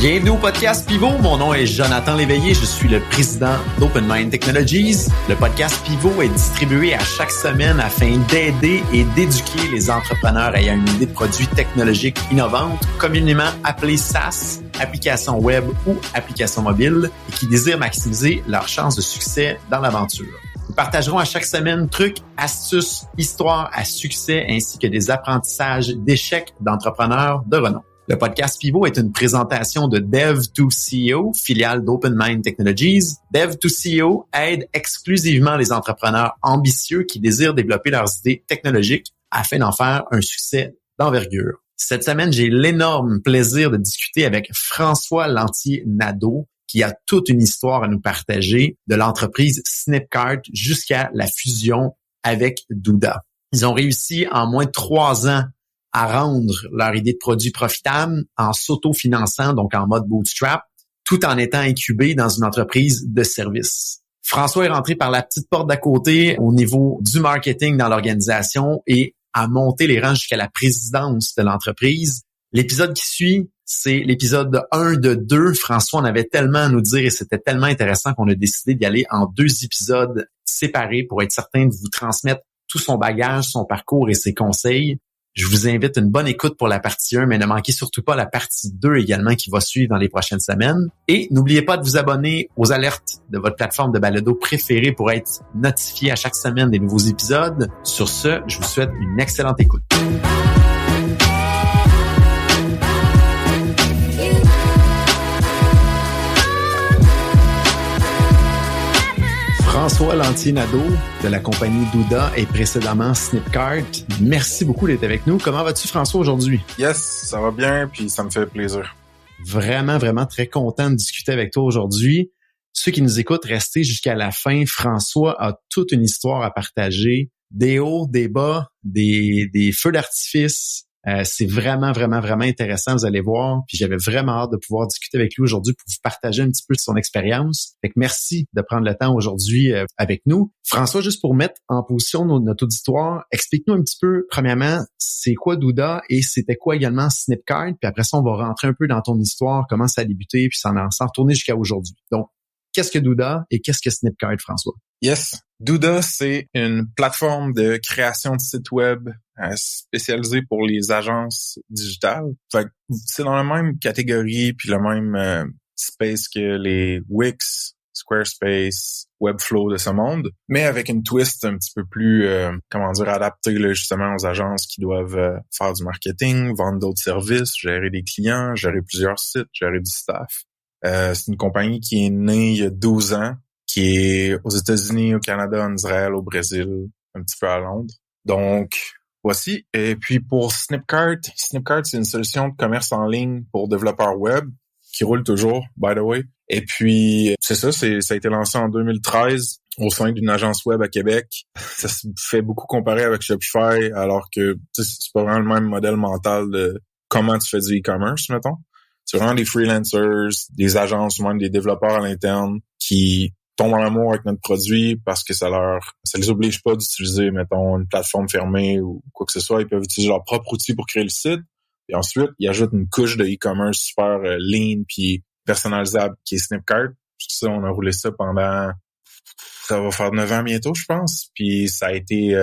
Bienvenue au podcast Pivot. Mon nom est Jonathan Léveillé. Je suis le président d'Open Mind Technologies. Le podcast Pivot est distribué à chaque semaine afin d'aider et d'éduquer les entrepreneurs ayant une idée de produit technologique innovante, communément appelée SaaS, application web ou application mobile, et qui désirent maximiser leurs chances de succès dans l'aventure. Nous partagerons à chaque semaine trucs, astuces, histoires à succès ainsi que des apprentissages d'échecs d'entrepreneurs de renom. Le podcast Pivot est une présentation de Dev2CEO, filiale d'Open Mind Technologies. Dev2CEO aide exclusivement les entrepreneurs ambitieux qui désirent développer leurs idées technologiques afin d'en faire un succès d'envergure. Cette semaine, j'ai l'énorme plaisir de discuter avec François Lantier-Nadeau, qui a toute une histoire à nous partager de l'entreprise Snipcart jusqu'à la fusion avec Douda. Ils ont réussi en moins de 3 ans à rendre leur idée de produit profitable en s'autofinançant, donc en mode bootstrap, tout en étant incubé dans une entreprise de service. François est rentré par la petite porte d'à côté au niveau du marketing dans l'organisation et a monté les rangs jusqu'à la présidence de l'entreprise. L'épisode qui suit, c'est l'épisode 1 de 2. François en avait tellement à nous dire et c'était tellement intéressant qu'on a décidé d'y aller en 2 épisodes séparés pour être certain de vous transmettre tout son bagage, son parcours et ses conseils. Je vous invite à une bonne écoute pour la partie 1, mais ne manquez surtout pas la partie 2 également qui va suivre dans les prochaines semaines. Et n'oubliez pas de vous abonner aux alertes de votre plateforme de balado préférée pour être notifié à chaque semaine des nouveaux épisodes. Sur ce, je vous souhaite une excellente écoute. François Lantier-Nadeau de la compagnie Douda et précédemment Snipcart. Merci beaucoup d'être avec nous. Comment vas-tu, François, aujourd'hui? Yes, ça va bien, puis ça me fait plaisir. Vraiment, vraiment très content de discuter avec toi aujourd'hui. Ceux qui nous écoutent, restez jusqu'à la fin. François a toute une histoire à partager. Des hauts, des bas, des feux d'artifice. C'est vraiment, vraiment, vraiment intéressant, vous allez voir. Puis j'avais vraiment hâte de pouvoir discuter avec lui aujourd'hui pour vous partager un petit peu son expérience. Fait que merci de prendre le temps aujourd'hui avec nous. François, juste pour mettre en position notre auditoire, explique-nous un petit peu, premièrement, c'est quoi Douda et c'était quoi également Snipcart. Puis après ça, on va rentrer un peu dans ton histoire, comment ça a débuté, puis s'en retourner jusqu'à aujourd'hui. Donc, qu'est-ce que Douda et qu'est-ce que Snipcart, François? Yes. Douda, c'est une plateforme de création de sites web spécialisée pour les agences digitales. Fait que c'est dans la même catégorie puis le même space que les Wix, Squarespace, Webflow de ce monde, mais avec une twist un petit peu plus, adaptée là, justement aux agences qui doivent faire du marketing, vendre d'autres services, gérer des clients, gérer plusieurs sites, gérer du staff. C'est une compagnie qui est née il y a 12 ans, qui est aux États-Unis, au Canada, en Israël, au Brésil, un petit peu à Londres. Donc, voici. Et puis pour Snipcart, c'est une solution de commerce en ligne pour développeurs web qui roule toujours, by the way. Et puis, c'est ça, ça a été lancé en 2013 au sein d'une agence web à Québec. Ça se fait beaucoup comparer avec Shopify, alors que c'est pas vraiment le même modèle mental de comment tu fais du e-commerce, mettons. C'est vraiment des freelancers, des agences ou même des développeurs à l'interne qui tombent en amour avec notre produit parce que ça les oblige pas d'utiliser, mettons, une plateforme fermée ou quoi que ce soit. Ils peuvent utiliser leur propre outil pour créer le site. Et ensuite, ils ajoutent une couche de e-commerce super lean puis personnalisable qui est Snipcart. Ça, on a roulé ça pendant, ça va faire 9 ans bientôt, je pense. Puis ça a été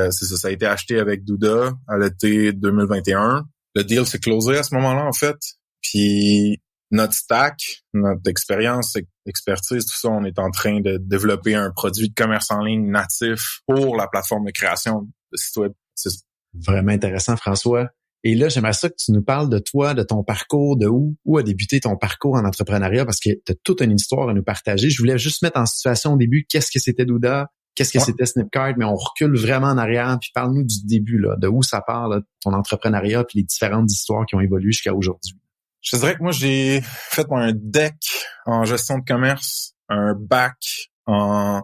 acheté avec Douda à l'été 2021. Le deal s'est closé à ce moment-là, en fait. Puis notre stack, notre expérience, expertise, tout ça, on est en train de développer un produit de commerce en ligne natif pour la plateforme de création de site web. C'est vraiment intéressant, François. Et là, j'aimerais ça que tu nous parles de toi, de ton parcours, de où a débuté ton parcours en entrepreneuriat, parce que tu as toute une histoire à nous partager. Je voulais juste mettre en situation au début qu'est-ce que c'était Douda, qu'est-ce que c'était Snipcart, mais on recule vraiment en arrière, puis parle-nous du début, là, de où ça part, là, ton entrepreneuriat, puis les différentes histoires qui ont évolué jusqu'à aujourd'hui. Je te dirais que moi, j'ai fait un deck en gestion de commerce, un bac en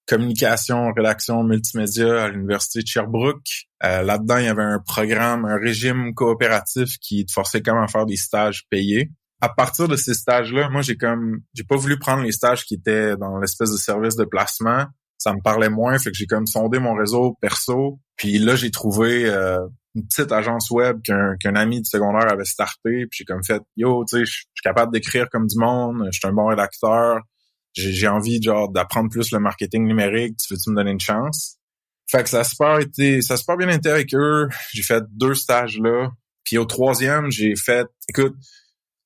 communication, rédaction, multimédia à l'université de Sherbrooke. Là-dedans, il y avait un programme, un régime coopératif qui te forçait quand même à faire des stages payés. À partir de ces stages-là, moi, j'ai pas voulu prendre les stages qui étaient dans l'espèce de service de placement. ça me parlait moins, fait que j'ai comme sondé mon réseau perso. Puis là, j'ai trouvé une petite agence web qu'un ami de secondaire avait starté. Puis j'ai comme fait, yo, tu sais, je suis capable d'écrire comme du monde, je suis un bon rédacteur, j'ai envie genre d'apprendre plus le marketing numérique, tu veux-tu me donner une chance? Fait que ça a super bien été avec eux. J'ai fait 2 stages là. Puis au 3e, j'ai fait, écoute,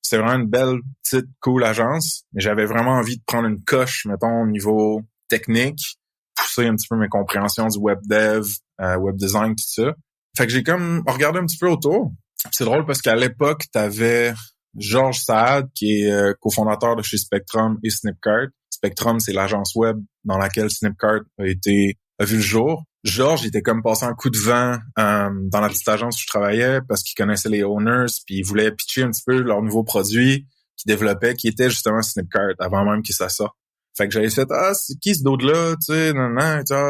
c'est vraiment une belle, petite, cool agence, mais j'avais vraiment envie de prendre une coche, mettons, au niveau technique, pousser un petit peu mes compréhensions du web dev, web design, tout ça. Fait que j'ai comme regardé un petit peu autour. C'est drôle parce qu'à l'époque, t'avais Georges Saad, qui est cofondateur de chez Spectrum et Snipcart. Spectrum, c'est l'agence web dans laquelle Snipcart a vu le jour. Georges était comme passé un coup de vent dans la petite agence où je travaillais parce qu'il connaissait les owners puis il voulait pitcher un petit peu leur nouveau produit qu'ils développaient, qui était justement Snipcart, avant même qu'il ça sorte. Fait que j'avais fait, c'est qui ce d'autre-là, tu sais,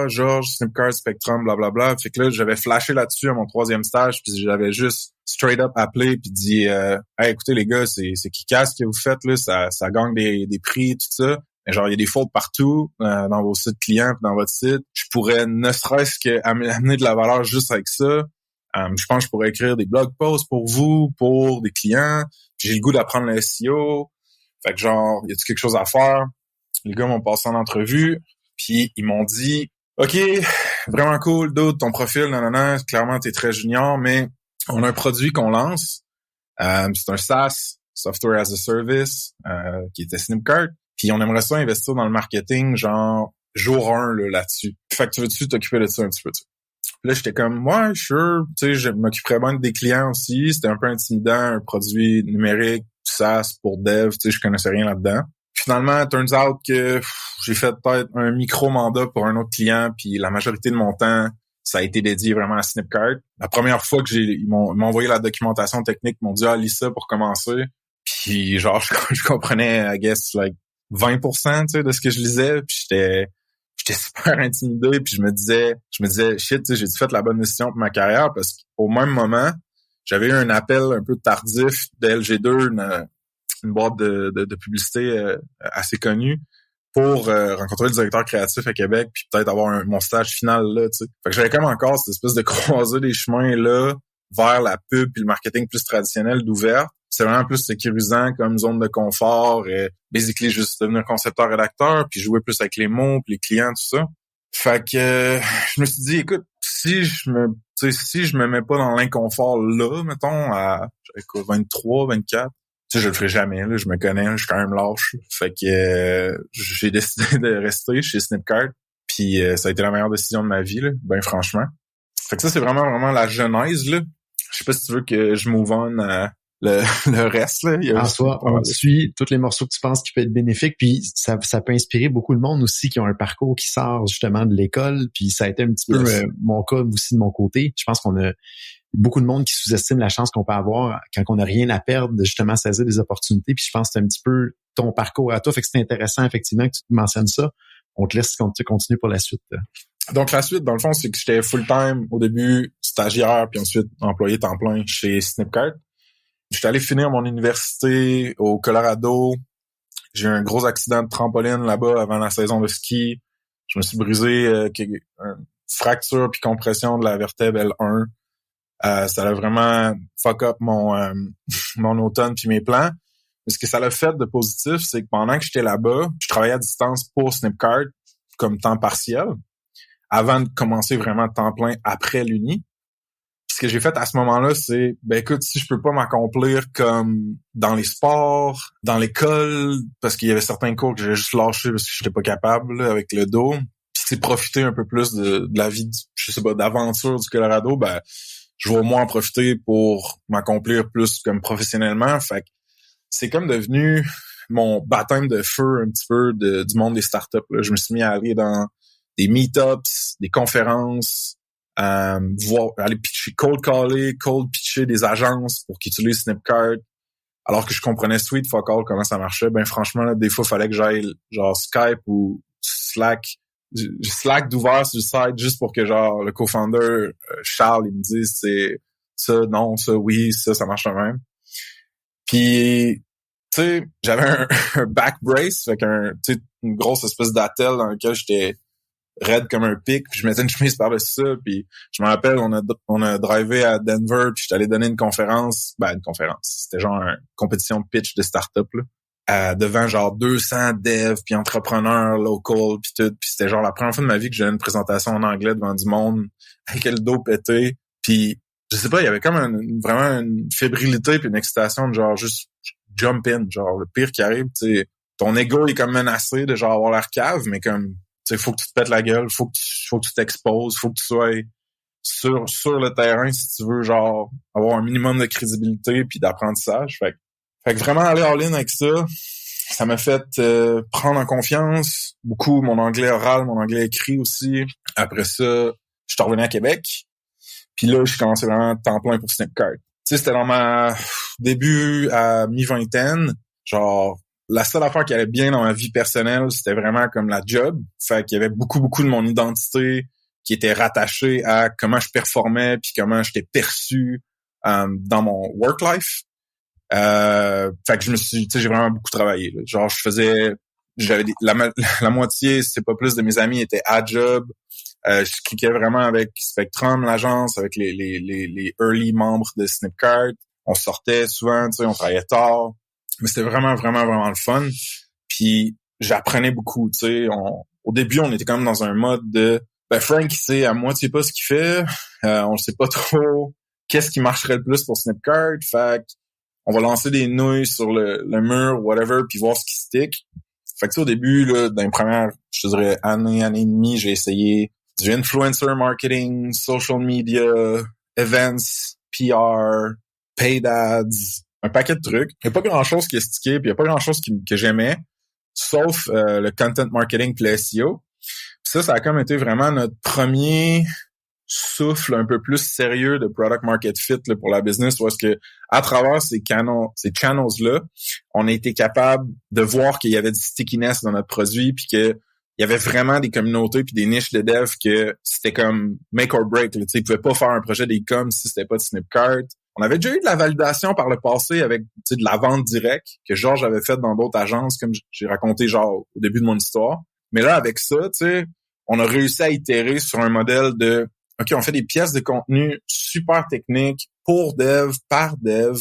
Georges, Snipcart, Spectrum, blablabla. Fait que là, j'avais flashé là-dessus à mon 3e stage puis j'avais juste straight up appelé puis dit, hey, écoutez les gars, c'est kick-ass ce que vous faites, là, ça gagne des prix, tout ça. Mais genre, il y a des fautes partout dans vos sites clients et dans votre site. Je pourrais ne serait-ce qu'amener de la valeur juste avec ça. Je pense que je pourrais écrire des blog posts pour vous, pour des clients. Puis j'ai le goût d'apprendre le SEO. Fait que genre, y a-t-il quelque chose à faire? Les gars m'ont passé en entrevue. Puis ils m'ont dit, OK, vraiment cool, dude, ton profil, nanana, clairement, t'es très junior, mais on a un produit qu'on lance. C'est un SaaS, Software as a Service, qui était Snipcart. Puis on aimerait ça investir dans le marketing, genre jour 1 là-dessus. Fait que tu veux-tu t'occuper de ça un petit peu? Puis là, j'étais comme, ouais, sure. Tu sais, je m'occuperais bien des clients aussi. C'était un peu intimidant, un produit numérique, SaaS pour dev. Tu sais, je connaissais rien là-dedans. Finalement, turns out que j'ai fait peut-être un micro-mandat pour un autre client. Puis la majorité de mon temps, ça a été dédié vraiment à Snipcart. La première fois que ils m'ont envoyé la documentation technique, ils m'ont dit, lis ça pour commencer. Puis genre, je comprenais, I guess, like, 20%, tu sais, de ce que je lisais, puis j'étais super intimidé, puis je me disais shit, tu sais, j'ai fait la bonne décision pour ma carrière parce qu'au même moment, j'avais eu un appel un peu tardif de LG2, une boîte de publicité assez connue, pour rencontrer le directeur créatif à Québec, puis peut-être avoir mon stage final là, tu sais. Fait que j'avais comme encore cette espèce de croisée des chemins là vers la pub puis le marketing plus traditionnel d'ouvert. C'est vraiment plus sécurisant comme zone de confort. Basically, juste devenir concepteur-rédacteur, puis jouer plus avec les mots, puis les clients, tout ça. Fait que je me suis dit, écoute, si je me mets pas dans l'inconfort là, mettons, à 23, 24, tu sais, je le ferai jamais, là, je me connais, je suis quand même lâche. Fait que j'ai décidé de rester chez Snipcart, puis ça a été la meilleure décision de ma vie, là, ben franchement. Fait que ça, c'est vraiment la genèse, là. Je sais pas si tu veux que je move on à le reste, là. En soi, on te suit tous les morceaux que tu penses qui peuvent être bénéfiques, puis ça peut inspirer beaucoup de monde aussi qui ont un parcours qui sort justement de l'école, puis ça a été un petit peu mon cas aussi de mon côté. Je pense qu'on a beaucoup de monde qui sous-estime la chance qu'on peut avoir quand on n'a rien à perdre de justement saisir des opportunités, puis je pense que c'est un petit peu ton parcours à toi, fait que c'est intéressant effectivement que tu mentionnes ça. On te laisse continuer pour la suite. Donc la suite, dans le fond, c'est que j'étais full-time au début, stagiaire, puis ensuite employé temps plein chez Snipcart. J'étais allé finir mon université au Colorado. J'ai eu un gros accident de trampoline là-bas avant la saison de ski. Je me suis brisé une fracture puis compression de la vertèbre L1. Ça a vraiment fuck up mon automne puis mes plans. Mais ce que ça l'a fait de positif, c'est que pendant que j'étais là-bas, je travaillais à distance pour Snipcart comme temps partiel avant de commencer vraiment temps plein après l'uni. Ce que j'ai fait à ce moment-là, c'est, écoute, si je peux pas m'accomplir comme dans les sports, dans l'école, parce qu'il y avait certains cours que j'ai juste lâché parce que j'étais pas capable, là, avec le dos, puis c'est profiter un peu plus de la vie, je sais pas, d'aventure du Colorado, je vais au moins en profiter pour m'accomplir plus comme professionnellement. Fait que c'est comme devenu mon baptême de feu un petit peu du monde des startups, là. Je me suis mis à aller dans des meetups, des conférences, aller pitcher, cold pitcher des agences pour qu'ils utilisent Snipcart, alors que je comprenais sweet fuck all comment ça marchait. Franchement, là, des fois, il fallait que j'aille genre Skype ou Slack d'ouvert sur le site juste pour que genre le co-founder Charles, il me dise c'est ça, non, ça, oui, ça marche quand même. Puis, tu sais, j'avais un back brace, fait une grosse espèce d'attel dans lequel j'étais raide comme un pic, puis je mettais une chemise par-dessus ça, puis je me rappelle, on a drivé à Denver, puis j'étais allé donner une conférence, c'était genre une compétition de pitch de start-up, là, devant genre 200 devs, puis entrepreneurs local, puis tout, puis c'était genre la première fois de ma vie que j'ai une présentation en anglais devant du monde, avec le dos pété, puis je sais pas, il y avait comme vraiment une fébrilité puis une excitation de genre juste jump in, genre le pire qui arrive, tu sais, ton ego est comme menacé de genre avoir l'air cave, mais comme, tu sais, faut que tu te pètes la gueule, faut que tu t'exposes, faut que tu sois sur le terrain si tu veux genre avoir un minimum de crédibilité puis d'apprentissage. Fait que vraiment aller all-in avec ça m'a fait prendre en confiance beaucoup mon anglais oral, mon anglais écrit aussi. Après ça, je suis revenu à Québec. Puis là, j'ai commencé vraiment temps plein pour Snipcart. Tu sais, c'était dans ma début à mi-vingtaine. Genre, la seule affaire qui allait bien dans ma vie personnelle, c'était vraiment comme la job. Fait qu'il y avait beaucoup de mon identité qui était rattachée à comment je performais puis comment j'étais perçu dans mon work life. Fait que j'ai vraiment beaucoup travaillé, là. Genre, j'avais la moitié, c'est pas plus, de mes amis étaient à job. Je cliquais vraiment avec Spectrum, l'agence, avec les early membres de Snipcart. On sortait souvent, tu sais, on travaillait tard. Mais c'était vraiment le fun. Puis j'apprenais beaucoup, tu sais. Au début, on était quand même dans un mode de Frank, il sait à moitié pas ce qu'il fait. On sait pas trop qu'est-ce qui marcherait le plus pour Snipcart. Fait on va lancer des nouilles sur le mur, whatever, puis voir ce qui stick. Fait que tu sais, au début, là, dans les premières, je te dirais, année et demie, j'ai essayé du influencer marketing, social media, events, PR, paid ads, un paquet de trucs. Il n'y a pas grand-chose qui est stické, puis il n'y a pas grand-chose que j'aimais, sauf le content marketing puis le SEO. Puis ça a comme été vraiment notre premier souffle un peu plus sérieux de product market fit là, pour la business, parce que à travers ces channels-là, on a été capable de voir qu'il y avait du stickiness dans notre produit, puis que il y avait vraiment des communautés puis des niches de dev que c'était comme make or break. Ils pouvaient pas faire un projet d'e-com si c'était pas de Snipcart. On avait déjà eu de la validation par le passé avec de la vente directe que Georges avait fait dans d'autres agences, comme j'ai raconté genre au début de mon histoire. Mais là, avec ça, on a réussi à itérer sur un modèle de OK, on fait des pièces de contenu super techniques pour dev, par dev,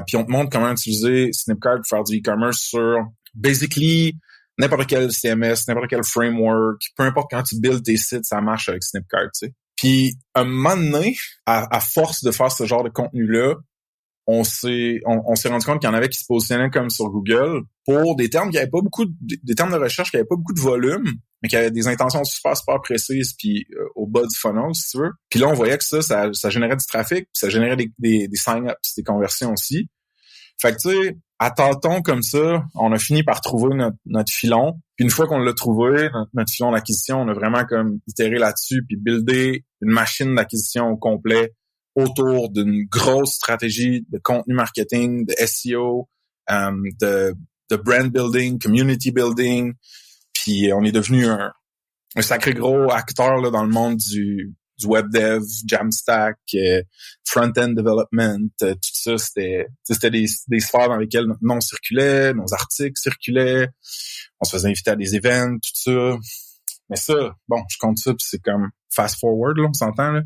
puis on te montre comment utiliser Snipcart pour faire du e-commerce sur basically n'importe quel CMS, n'importe quel framework, peu importe quand tu builds tes sites, ça marche avec Snipcart, tu sais. Puis, un moment donné, à force de faire ce genre de contenu-là, on s'est rendu compte qu'il y en avait qui se positionnaient comme sur Google pour des termes qui avaient pas beaucoup des termes de recherche qui avaient pas beaucoup de volume, mais qui avaient des intentions super précises puis au bas du funnel, si tu veux. Puis là, on voyait que ça générait du trafic, puis ça générait des sign-ups, des conversions aussi. Fait que tu sais, à tâtons comme ça, on a fini par trouver notre filon. Puis une fois qu'on l'a trouvé, notre filon d'acquisition, on a vraiment comme itéré là-dessus puis buildé une machine d'acquisition au complet autour d'une grosse stratégie de contenu marketing, de SEO, de brand building, community building. Puis on est devenu un sacré gros acteur là, dans le monde du web dev, Jamstack, front-end development, tout ça, c'était des sphères dans lesquelles notre nom circulait, nos articles circulaient, on se faisait inviter à des events, tout ça. Mais ça, bon, je compte ça, puis c'est comme fast forward, là, on s'entend, là.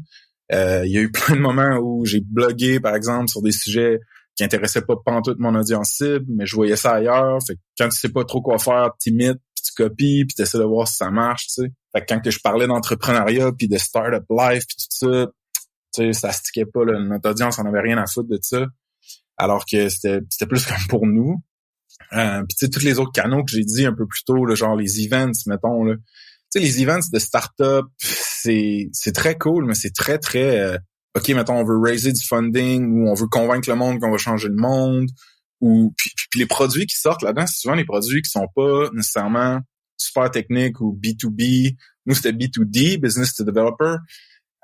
Il y a eu plein de moments où j'ai blogué, par exemple, sur des sujets qui intéressaient pas pantoute mon audience cible, mais je voyais ça ailleurs. Fait que quand tu sais pas trop quoi faire, t'imites, puis tu copies, puis t'essaies de voir si ça marche, tu sais. Fait que quand que je parlais d'entrepreneuriat, puis de startup life, puis tout ça, tu sais, ça stickait pas, là. Notre audience en avait rien à foutre de ça. Alors que c'était plus comme pour nous. Puis tu sais, tous les autres canaux que j'ai dit un peu plus tôt, là, genre les events, mettons, là. Tu sais, les events de start-up, c'est très cool, mais c'est très, OK, mettons, on veut raiser du funding ou on veut convaincre le monde qu'on va changer le monde. Ou puis les produits qui sortent là-dedans, c'est souvent les produits qui sont pas nécessairement super techniques ou B2B. Nous, c'était B2D, business to developer.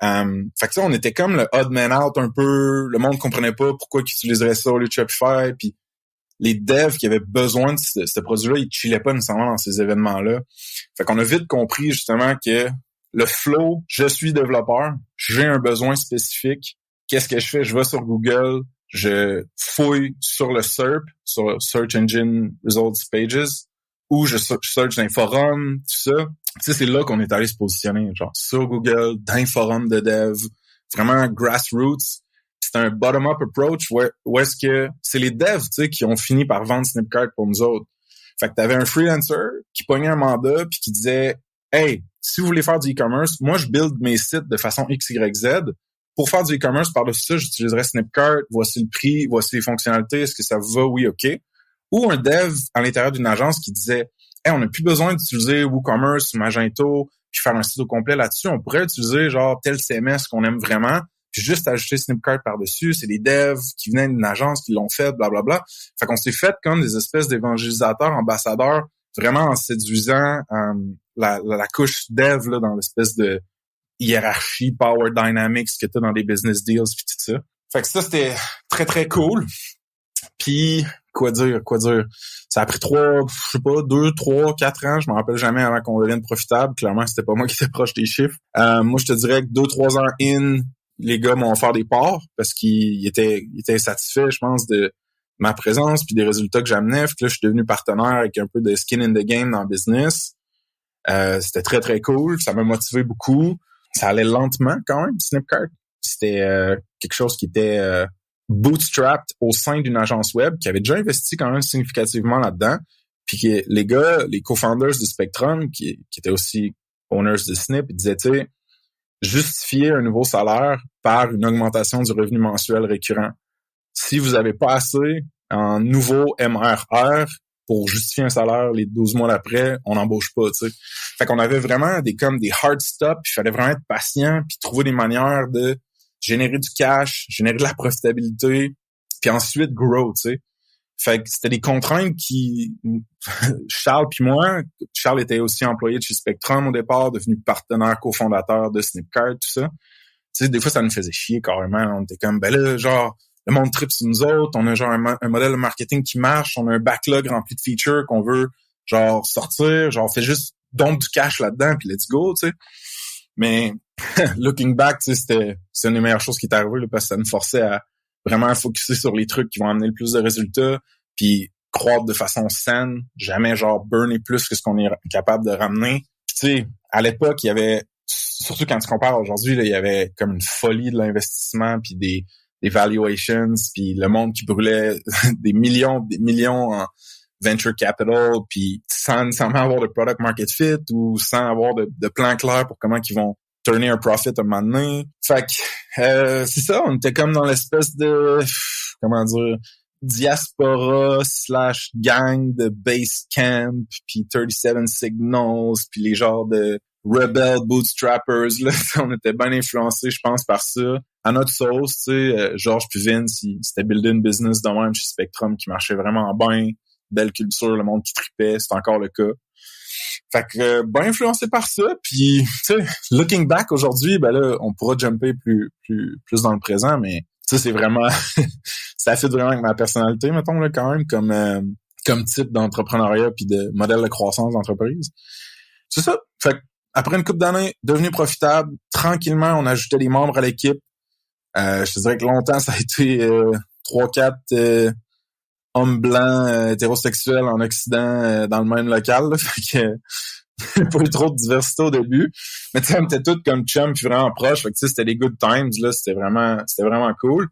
Fait que ça, on était comme le odd man out un peu. Le monde comprenait pas pourquoi ils utilisaient ça au lieu de Shopify. Puis les devs qui avaient besoin de ce produit-là, ils chillaient pas nécessairement dans ces événements-là. Fait qu'on a vite compris justement que le flow, je suis développeur, j'ai un besoin spécifique. Qu'est-ce que je fais? Je vais sur Google, je fouille sur le SERP, sur Search Engine Results Pages, ou je search dans les forums, tout ça. Tu sais, c'est là qu'on est allé se positionner, genre sur Google, dans les forums de dev, vraiment grassroots. C'est un bottom-up approach où est-ce que c'est les devs, tu sais, qui ont fini par vendre Snipcart pour nous autres. Fait que t'avais un freelancer qui pognait un mandat puis qui disait « Hey, si vous voulez faire du e-commerce, moi, je build mes sites de façon X, Y, Z. Pour faire du e-commerce, par-dessus ça, j'utiliserai Snipcart. Voici le prix, voici les fonctionnalités. Est-ce que ça vous va? Oui, OK. » Ou un dev à l'intérieur d'une agence qui disait « Hey, on n'a plus besoin d'utiliser WooCommerce, Magento, puis faire un site au complet là-dessus. On pourrait utiliser genre tel CMS qu'on aime vraiment. » Puis juste ajouter Snipcart par-dessus, c'est des devs qui venaient d'une agence qui l'ont fait, blablabla. Fait qu'on s'est fait comme des espèces d'évangélisateurs, ambassadeurs, vraiment en séduisant la couche dev là, dans l'espèce de hiérarchie, power dynamics que t'as dans des business deals puis tout ça. Fait que ça, c'était très, très cool. Puis, quoi dire? Ça a pris 2, 3, 4 ans, je me rappelle jamais avant qu'on devienne profitable. Clairement, c'était pas moi qui étais proche des chiffres. Moi, je te dirais que 2-3 ans in, les gars m'ont offert des parts parce qu'ils étaient satisfaits, je pense, de ma présence puis des résultats que j'amenais. Fait que là, je suis devenu partenaire avec un peu de skin in the game dans le business. C'était très, très cool. Ça m'a motivé beaucoup. Ça allait lentement quand même, Snipcart. C'était quelque chose qui était bootstrapped au sein d'une agence web qui avait déjà investi quand même significativement là-dedans. Puis que les gars, les co-founders de Spectrum, qui étaient aussi owners de Snip, ils disaient, tu sais, justifier un nouveau salaire par une augmentation du revenu mensuel récurrent. Si vous avez pas assez en nouveau MRR pour justifier un salaire les 12 mois d'après, on n'embauche pas, tu sais. Fait qu'on avait vraiment des hard stops, il fallait vraiment être patient puis trouver des manières de générer du cash, générer de la profitabilité, puis ensuite grow, tu sais. Fait que c'était des contraintes qui... Charles puis moi, Charles était aussi employé de chez Spectrum au départ, devenu partenaire cofondateur de Snipcart, tout ça. Tu sais, des fois, ça nous faisait chier carrément. On était comme, ben là, genre, le monde tripe sur nous autres, on a genre un modèle de marketing qui marche, on a un backlog rempli de features qu'on veut, genre, sortir, genre, fait juste dump du cash là-dedans, puis let's go, tu sais. Mais, looking back, tu sais, c'est une des meilleures choses qui est arrivée, là, parce que ça nous forçait à vraiment focuser sur les trucs qui vont amener le plus de résultats, puis croître de façon saine, jamais genre burner plus que ce qu'on est capable de ramener. Puis tu sais, à l'époque, il y avait, surtout quand tu compares aujourd'hui, là, il y avait comme une folie de l'investissement, puis des valuations, puis le monde qui brûlait des millions en venture capital, puis sans avoir de product market fit ou sans avoir de plan clair pour comment ils vont turner un profit à un moment donné. Fait que c'est ça, on était comme dans l'espèce de diaspora / gang de Basecamp, puis 37 Signals, puis les genres de rebel bootstrappers, là. On était bien influencés, je pense, par ça. À notre sauce, tu sais, Georges puis Vince, c'était builder une business de même chez Spectrum qui marchait vraiment bien, belle culture, le monde qui tripait, c'est encore le cas. Fait que bien influencé par ça, puis tu sais, looking back aujourd'hui, ben là, on pourra jumper plus dans le présent, mais ça c'est vraiment ça fit vraiment avec ma personnalité, mettons là quand même comme type d'entrepreneuriat puis de modèle de croissance d'entreprise. C'est ça. Fait que après une couple d'années, devenu profitable, tranquillement, on ajoutait des membres à l'équipe. Je te dirais que longtemps ça a été 3-4 hommes blancs hétérosexuels en Occident dans le même local, là. Fait que pas eu trop de diversité au début, mais tu sais, on était tous comme chum puis vraiment proches, fait que tu sais, c'était des good times là, c'était vraiment cool.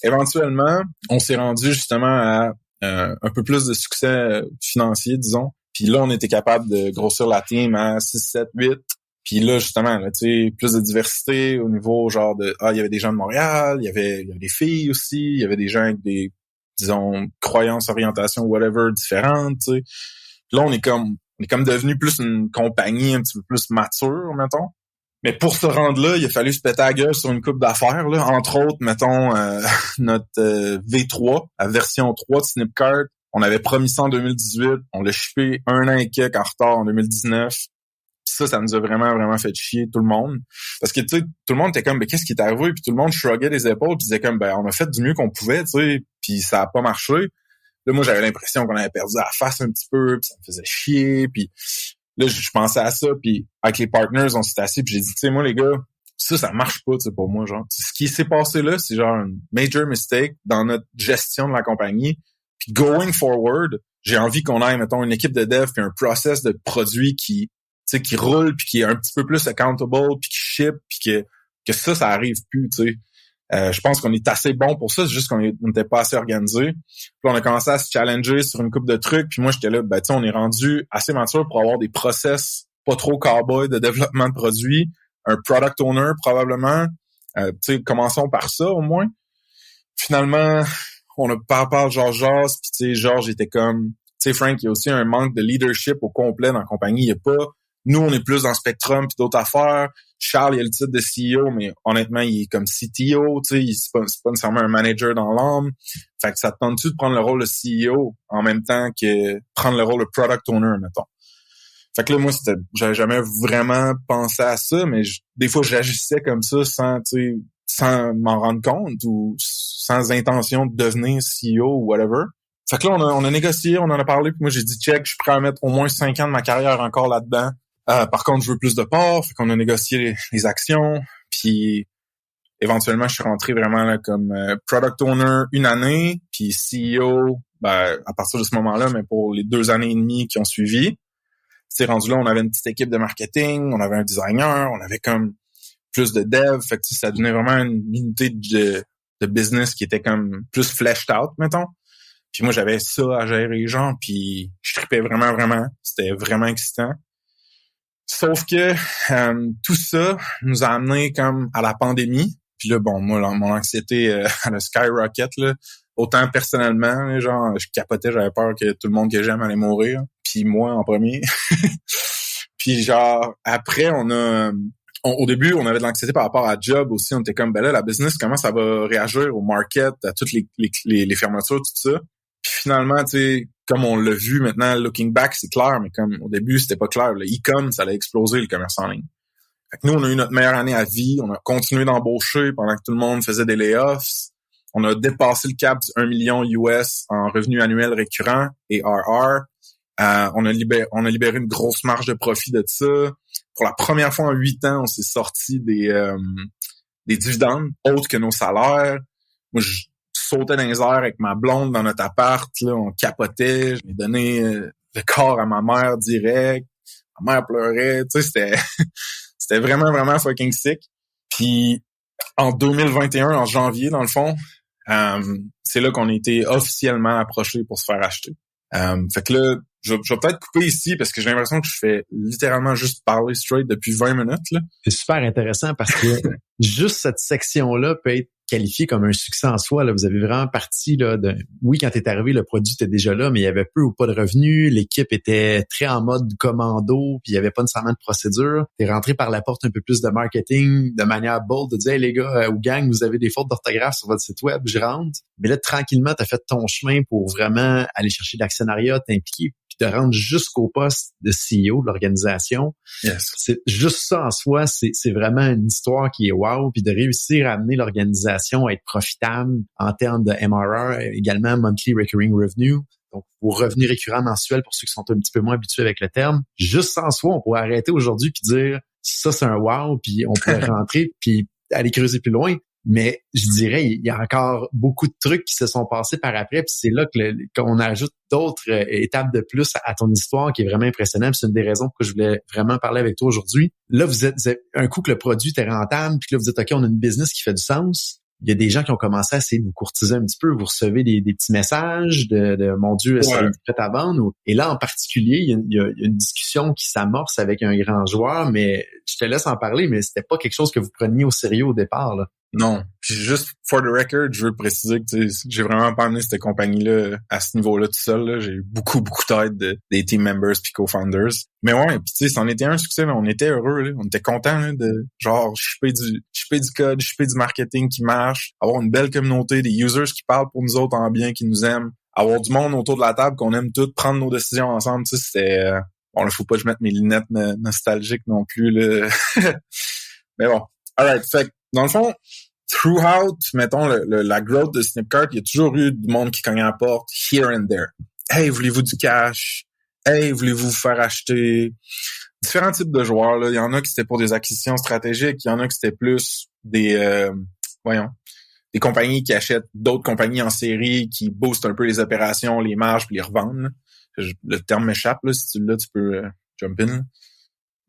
Éventuellement, on s'est rendu justement à un peu plus de succès financier, disons. Puis là, on était capable de grossir la team à 6, 7, 8. Puis là, justement, là, tu sais, plus de diversité au niveau genre de il y avait des gens de Montréal, il y avait des filles aussi, il y avait des gens avec des, disons, croyances, orientations, whatever, différentes, tu sais. Puis là, on est comme devenu plus une compagnie un petit peu plus mature, mettons. Mais pour se rendre là, il a fallu se péter la gueule sur une couple d'affaires, là. Entre autres, mettons, notre V3, la version 3 de Snipcart. On avait promis ça en 2018. On l'a shippé 1 an et quelques en retard en 2019. Ça nous a vraiment, vraiment fait chier tout le monde. Parce que, tu sais, tout le monde était comme, ben, qu'est-ce qui est arrivé? Puis tout le monde shruguait les épaules, puis disait comme, ben, on a fait du mieux qu'on pouvait, tu sais, puis ça a pas marché. Là, moi, j'avais l'impression qu'on avait perdu la face un petit peu, puis ça me faisait chier, puis là, je pensais à ça, puis avec les partners, on s'était assis, puis j'ai dit, tu sais, moi, les gars, ça marche pas, tu sais, pour moi, genre. Ce qui s'est passé là, c'est genre une major mistake dans notre gestion de la compagnie. Puis going forward, j'ai envie qu'on ait, mettons, une équipe de dev puis un process de produit qui sais, qui roule, puis qui est un petit peu plus accountable, puis qui ship, puis que ça arrive plus, tu sais. Je pense qu'on est assez bon pour ça, c'est juste qu'on n'était pas assez organisé. Puis on a commencé à se challenger sur une couple de trucs, puis moi j'étais là, ben tu sais, on est rendu assez mature pour avoir des process pas trop cowboy de développement de produits, un product owner probablement. Tu sais, commençons par ça au moins. Finalement, on a parlé Georges, puis tu sais, Georges était comme, tu sais, Frank, il y a aussi un manque de leadership au complet dans la compagnie. Il y a pas, nous, on est plus dans Spectrum puis d'autres affaires. Charles, il a le titre de CEO, mais honnêtement, il est comme CTO, tu sais, c'est pas nécessairement un manager dans l'âme. Fait que ça te tente-tu de prendre le rôle de CEO en même temps que prendre le rôle de product owner, mettons. Fait que là, moi, j'avais jamais vraiment pensé à ça, mais des fois, j'agissais comme ça sans m'en rendre compte ou sans intention de devenir CEO ou whatever. Fait que là, on a négocié, on en a parlé, puis moi, j'ai dit, check, je suis prêt à mettre au moins 5 ans de ma carrière encore là-dedans. Par contre, je veux plus de parts, fait qu'on a négocié les actions, puis éventuellement, je suis rentré vraiment là, comme product owner 1 année, puis CEO, ben, à partir de ce moment-là, mais pour les 2 années et demie qui ont suivi. C'est rendu là, on avait une petite équipe de marketing, on avait un designer, on avait comme plus de dev, fait que ça devenait vraiment une unité de business qui était comme plus fleshed out, mettons. Puis moi, j'avais ça à gérer les gens, puis je trippais vraiment, vraiment. C'était vraiment excitant. Sauf que tout ça nous a amené comme à la pandémie. Puis là, bon, moi, mon anxiété elle a skyrocket, là. Autant personnellement, là, genre, je capotais, j'avais peur que tout le monde que j'aime allait mourir. Puis moi en premier. Puis genre, après, au début, on avait de l'anxiété par rapport à job aussi. On était comme, ben là, la business, comment ça va réagir au market, à toutes les fermetures, tout ça. Puis finalement, tu sais, comme on l'a vu maintenant, looking back, c'est clair, mais comme au début, c'était pas clair. Le e-com, ça allait exploser, le commerce en ligne. Fait que nous, on a eu notre meilleure année à vie. On a continué d'embaucher pendant que tout le monde faisait des layoffs. On a dépassé le cap du 1 million US en revenus annuels récurrents et ARR. On a libéré une grosse marge de profit de ça. Pour la première fois en 8 ans, on s'est sorti des dividendes autres que nos salaires. Moi, je sautais dans les airs avec ma blonde dans notre appart. Là, on capotait. J'ai donné le corps à ma mère direct. Ma mère pleurait. Tu sais, c'était vraiment, vraiment fucking sick. Puis en 2021, en janvier, dans le fond, c'est là qu'on a été officiellement approché pour se faire acheter. Fait que là, je vais peut-être couper ici parce que j'ai l'impression que je fais littéralement juste parler straight depuis 20 minutes. Là. C'est super intéressant parce que juste cette section-là peut être qualifiée comme un succès en soi. Là. Vous avez vraiment parti là, oui, quand t'es arrivé, le produit était déjà là, mais il y avait peu ou pas de revenus. L'équipe était très en mode commando, puis il y avait pas nécessairement de procédure. T'es rentré par la porte un peu plus de marketing, de manière bold, de dire hey, les gars ou gang, vous avez des fautes d'orthographe sur votre site web, je rentre. Mais là, tranquillement, t'as fait ton chemin pour vraiment aller chercher de l'actionnariat, t'impliquer, de rendre jusqu'au poste de CEO de l'organisation. Yes. C'est juste ça en soi, c'est vraiment une histoire qui est wow, puis de réussir à amener l'organisation à être profitable en termes de MRR, également Monthly Recurring Revenue, donc vos revenus récurrents mensuels pour ceux qui sont un petit peu moins habitués avec le terme. Juste sans soi, on pourrait arrêter aujourd'hui puis dire ça c'est un wow, puis on pourrait rentrer puis aller creuser plus loin. Mais je dirais, il y a encore beaucoup de trucs qui se sont passés par après, puis c'est là qu'on ajoute d'autres étapes de plus à ton histoire qui est vraiment impressionnante. C'est une des raisons pourquoi je voulais vraiment parler avec toi aujourd'hui. Là, vous êtes un coup que le produit est rentable, puis là, vous dites, OK, on a une business qui fait du sens. Il y a des gens qui ont commencé à essayer de vous courtiser un petit peu. Vous recevez des petits messages de mon Dieu, est-ce que vous êtes prêt à vendre? Et là, en particulier, il y a une discussion qui s'amorce avec un grand joueur, mais je te laisse en parler, mais c'était pas quelque chose que vous preniez au sérieux au départ, là. Non. Puis juste for the record, je veux préciser que j'ai vraiment pas amené cette compagnie-là à ce niveau-là tout seul. Là. J'ai eu beaucoup d'aide des team members puis co-founders. Mais ouais, puis tu sais, c'en était un succès, là. On était heureux, là. On était contents de genre shipper du code, shipper du marketing qui marche, avoir une belle communauté, des users qui parlent pour nous autres en bien, qui nous aiment, avoir du monde autour de la table qu'on aime tous, prendre nos décisions ensemble. Tu sais, c'était bon, là, faut pas que je mette mes lunettes nostalgiques non plus, là. Mais bon. Alright, fait dans le fond, throughout, mettons, la growth de Snipcart, il y a toujours eu du monde qui cognait à la porte, here and there. Hey, voulez-vous du cash? Hey, voulez-vous vous faire acheter? Différents types de joueurs, là. Il y en a qui c'était pour des acquisitions stratégiques, il y en a qui c'était plus des compagnies qui achètent d'autres compagnies en série, qui boostent un peu les opérations, les marges, puis les revendent, là. Le terme m'échappe, là. Si tu l'as, tu peux jump in, là.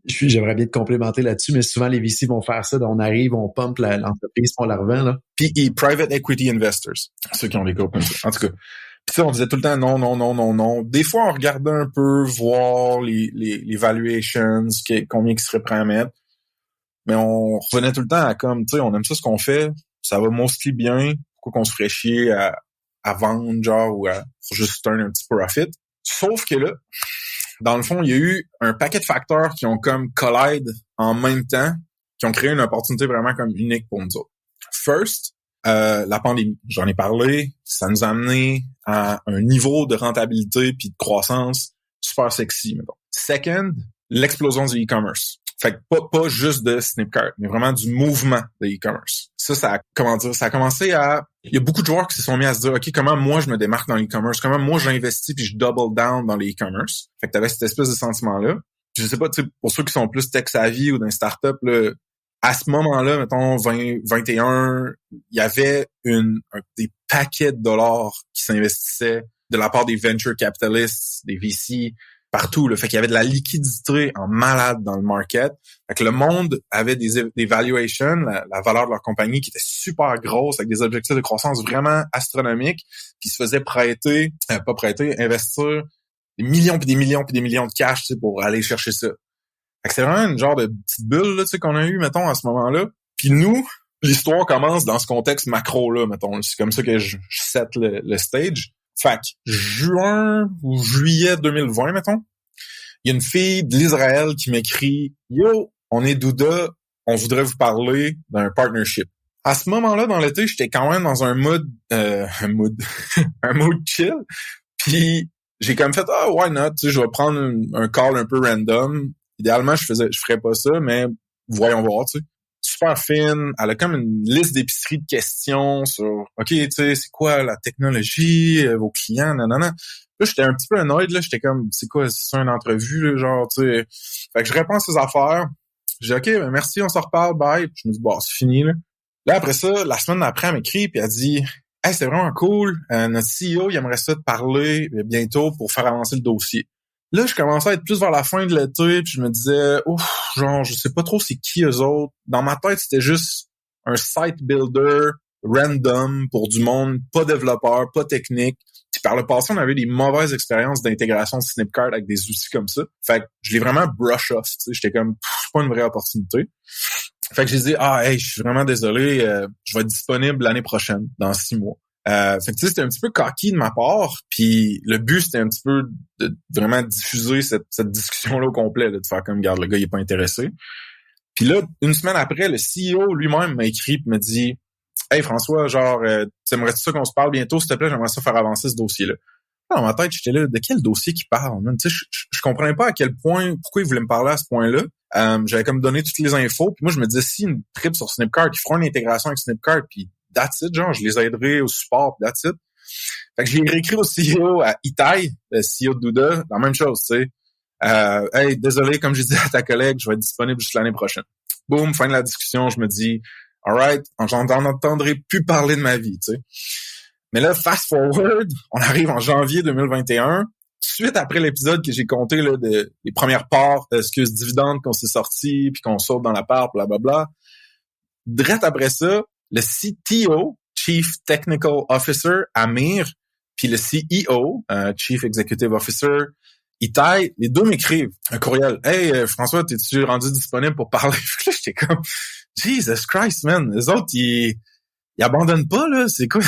J'aimerais bien te complémenter là-dessus, mais souvent les VC vont faire ça. On arrive, on pump l'entreprise, on la revend, là. PE, Private Equity Investors, ceux qui ont des groupes comme ça. En tout cas, puis ça, on disait tout le temps non. Des fois, on regardait un peu, voir les valuations, combien ils seraient prêts à mettre. Mais on revenait tout le temps à comme, tu sais, on aime ça ce qu'on fait, ça va mostly bien, pourquoi qu'on se ferait chier à vendre, genre, ou pour juste turn un petit profit. Sauf que là, dans le fond, il y a eu un paquet de facteurs qui ont comme collide en même temps, qui ont créé une opportunité vraiment comme unique pour nous autres. First, la pandémie. J'en ai parlé, ça nous a amené à un niveau de rentabilité puis de croissance super sexy, mettons. Second, l'explosion du e-commerce. Fait que pas juste de Snipcart, mais vraiment du mouvement de e-commerce. Ça a commencé à... Il y a beaucoup de joueurs qui se sont mis à se dire, OK, comment moi je me démarque dans l'e-commerce? Comment moi j'investis puis je double down dans les e-commerce? Fait que t'avais cette espèce de sentiment-là. Je sais pas, tu sais, pour ceux qui sont plus tech-savvy ou dans une start-up, là, à ce moment-là, mettons, 2021, il y avait des paquets de dollars qui s'investissaient de la part des venture capitalists, des VC, partout. Là. Fait qu'il y avait de la liquidité en malade dans le market. Fait que le monde avait des valuations, la valeur de leur compagnie qui était super grosse, avec des objectifs de croissance vraiment astronomiques, puis se faisait investir des millions puis des millions puis des millions de cash, tu sais, pour aller chercher ça. Fait que c'est vraiment une genre de petite bulle là, tu sais, qu'on a eu, mettons, à ce moment-là. Puis nous, l'histoire commence dans ce contexte macro-là, mettons. C'est comme ça que je set le stage. Fait que juin ou juillet 2020, mettons, il y a une fille de l'Israël qui m'écrit « Yo, on est Douda, on voudrait vous parler d'un partnership. » À ce moment-là, dans l'été, j'étais quand même dans un mood chill. Puis j'ai comme fait « Ah, why not? » Tu sais, je vais prendre un call un peu random. Idéalement, je ferais pas ça, mais voyons voir, tu sais. Super fine. Elle a comme une liste d'épicerie de questions sur, OK, tu sais, c'est quoi la technologie, vos clients, nanana. Là, j'étais un petit peu annoyed, là. J'étais comme, c'est quoi, c'est ça une entrevue, là, genre, tu sais. Fait que je réponds à ces affaires. Je dis, OK, ben merci, on se reparle, bye. Puis je me dis, bon, c'est fini, là. Là, après ça, la semaine d'après, elle m'écrit, puis elle dit, hey, c'est vraiment cool. Notre CEO, il aimerait ça te parler bientôt pour faire avancer le dossier. Là, je commençais à être plus vers la fin de l'été, puis je me disais, ouf, genre, je sais pas trop c'est qui eux autres. Dans ma tête, c'était juste un site builder random pour du monde, pas développeur, pas technique. Puis par le passé, on avait des mauvaises expériences d'intégration de Snipcart avec des outils comme ça. Fait que je l'ai vraiment brush off, tu sais. J'étais comme, c'est pas une vraie opportunité. Fait que j'ai dit, hey, je suis vraiment désolé, je vais être disponible l'année prochaine, dans 6 mois. Fait que tu sais, c'était un petit peu cocky de ma part, puis le but c'était un petit peu de vraiment diffuser cette discussion-là au complet, là, de faire comme, regarde, le gars il est pas intéressé. Puis là, une semaine après, le CEO lui-même m'a écrit et me dit, hey François, genre, t'aimerais-tu ça qu'on se parle bientôt, s'il te plaît, j'aimerais ça faire avancer ce dossier-là. Dans ma tête, j'étais là, de quel dossier qu'il parle? Tu sais, je comprenais pas à quel point, pourquoi il voulait me parler à ce point-là. J'avais comme donné toutes les infos, puis moi je me disais, si une trip sur Snipcart, ils feront une intégration avec Snipcart, puis that's it, genre, je les aiderai au support, that's it. Fait que j'ai réécrit au CEO, à Itai, le CEO de Douda, la même chose, tu sais. Hey, désolé, comme j'ai dit à ta collègue, je vais être disponible juste l'année prochaine. Boum, fin de la discussion, je me dis, alright, j'en entendrai plus parler de ma vie, tu sais. Mais là, fast forward, on arrive en janvier 2021, suite après l'épisode que j'ai compté, là, les premières parts, dividendes qu'on s'est sortis, puis qu'on saute dans la part, blablabla. Direct après ça, le CTO, Chief Technical Officer, Amir, puis le CEO, Chief Executive Officer, Itai, les deux m'écrivent un courriel. Hey, François, t'es-tu rendu disponible pour parler? Là, j'étais comme, Jesus Christ, man. Les autres, ils abandonnent pas, là. C'est quoi?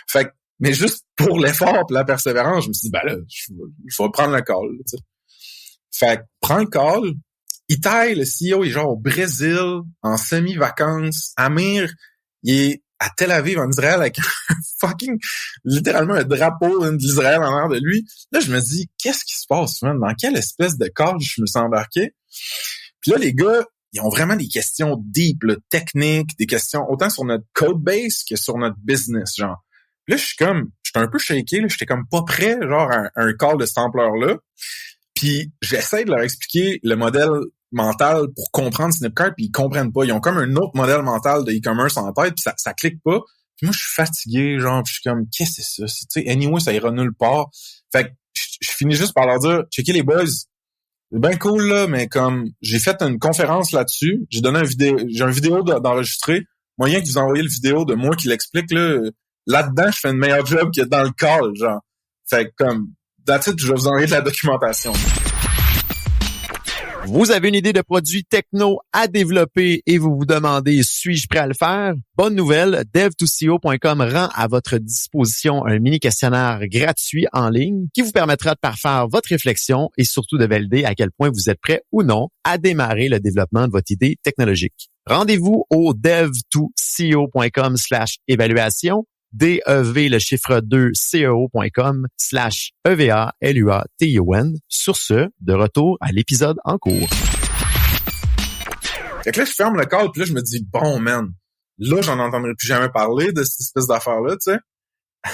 Fait que, mais juste pour l'effort et la persévérance, je me suis dit, ben là, je vais prendre le call, là, tu sais. Fait que, prends le call. Itai, le CEO, il est genre au Brésil, en semi-vacances. Amir, il est à Tel Aviv, en Israël, avec littéralement un drapeau d'Israël en l'air de lui. Là, je me dis, qu'est-ce qui se passe, man? Dans quelle espèce de call je me suis embarqué? Puis là, les gars, ils ont vraiment des questions deep, là, techniques, des questions autant sur notre code base que sur notre business, genre. Là, j'étais un peu shaké, là, j'étais comme pas prêt, genre, à un call de cette ampleur-là. Puis j'essaie de leur expliquer le modèle mental pour comprendre Snipcart, puis ils comprennent pas. Ils ont comme un autre modèle mental de e-commerce en tête, puis ça clique pas. Puis moi, je suis fatigué, genre, puis je suis comme, qu'est-ce que c'est ça? Tu sais, anyway, ça ira nulle part. Fait que je finis juste par leur dire, checkez les boys, c'est bien cool, là, mais comme j'ai fait une conférence là-dessus, j'ai donné j'ai une vidéo d'enregistrer. Moyen que vous envoyez le vidéo de moi qui l'explique, là. Là-dedans, je fais une meilleure job que dans le call, genre. Fait que comme, that's it, je vais vous envoyer de la documentation. Vous avez une idée de produit techno à développer et vous vous demandez, suis-je prêt à le faire? Bonne nouvelle, dev2co.com rend à votre disposition un mini questionnaire gratuit en ligne qui vous permettra de parfaire votre réflexion et surtout de valider à quel point vous êtes prêt ou non à démarrer le développement de votre idée technologique. Rendez-vous au dev2co.com/évaluation, DEV le chiffre 2 CEO.com/EVALUATION. Sur ce, de retour à l'épisode en cours. Fait que là, je ferme le call, puis là, je me dis, bon, man, là, j'en entendrai plus jamais parler de cette espèce d'affaire-là, tu sais.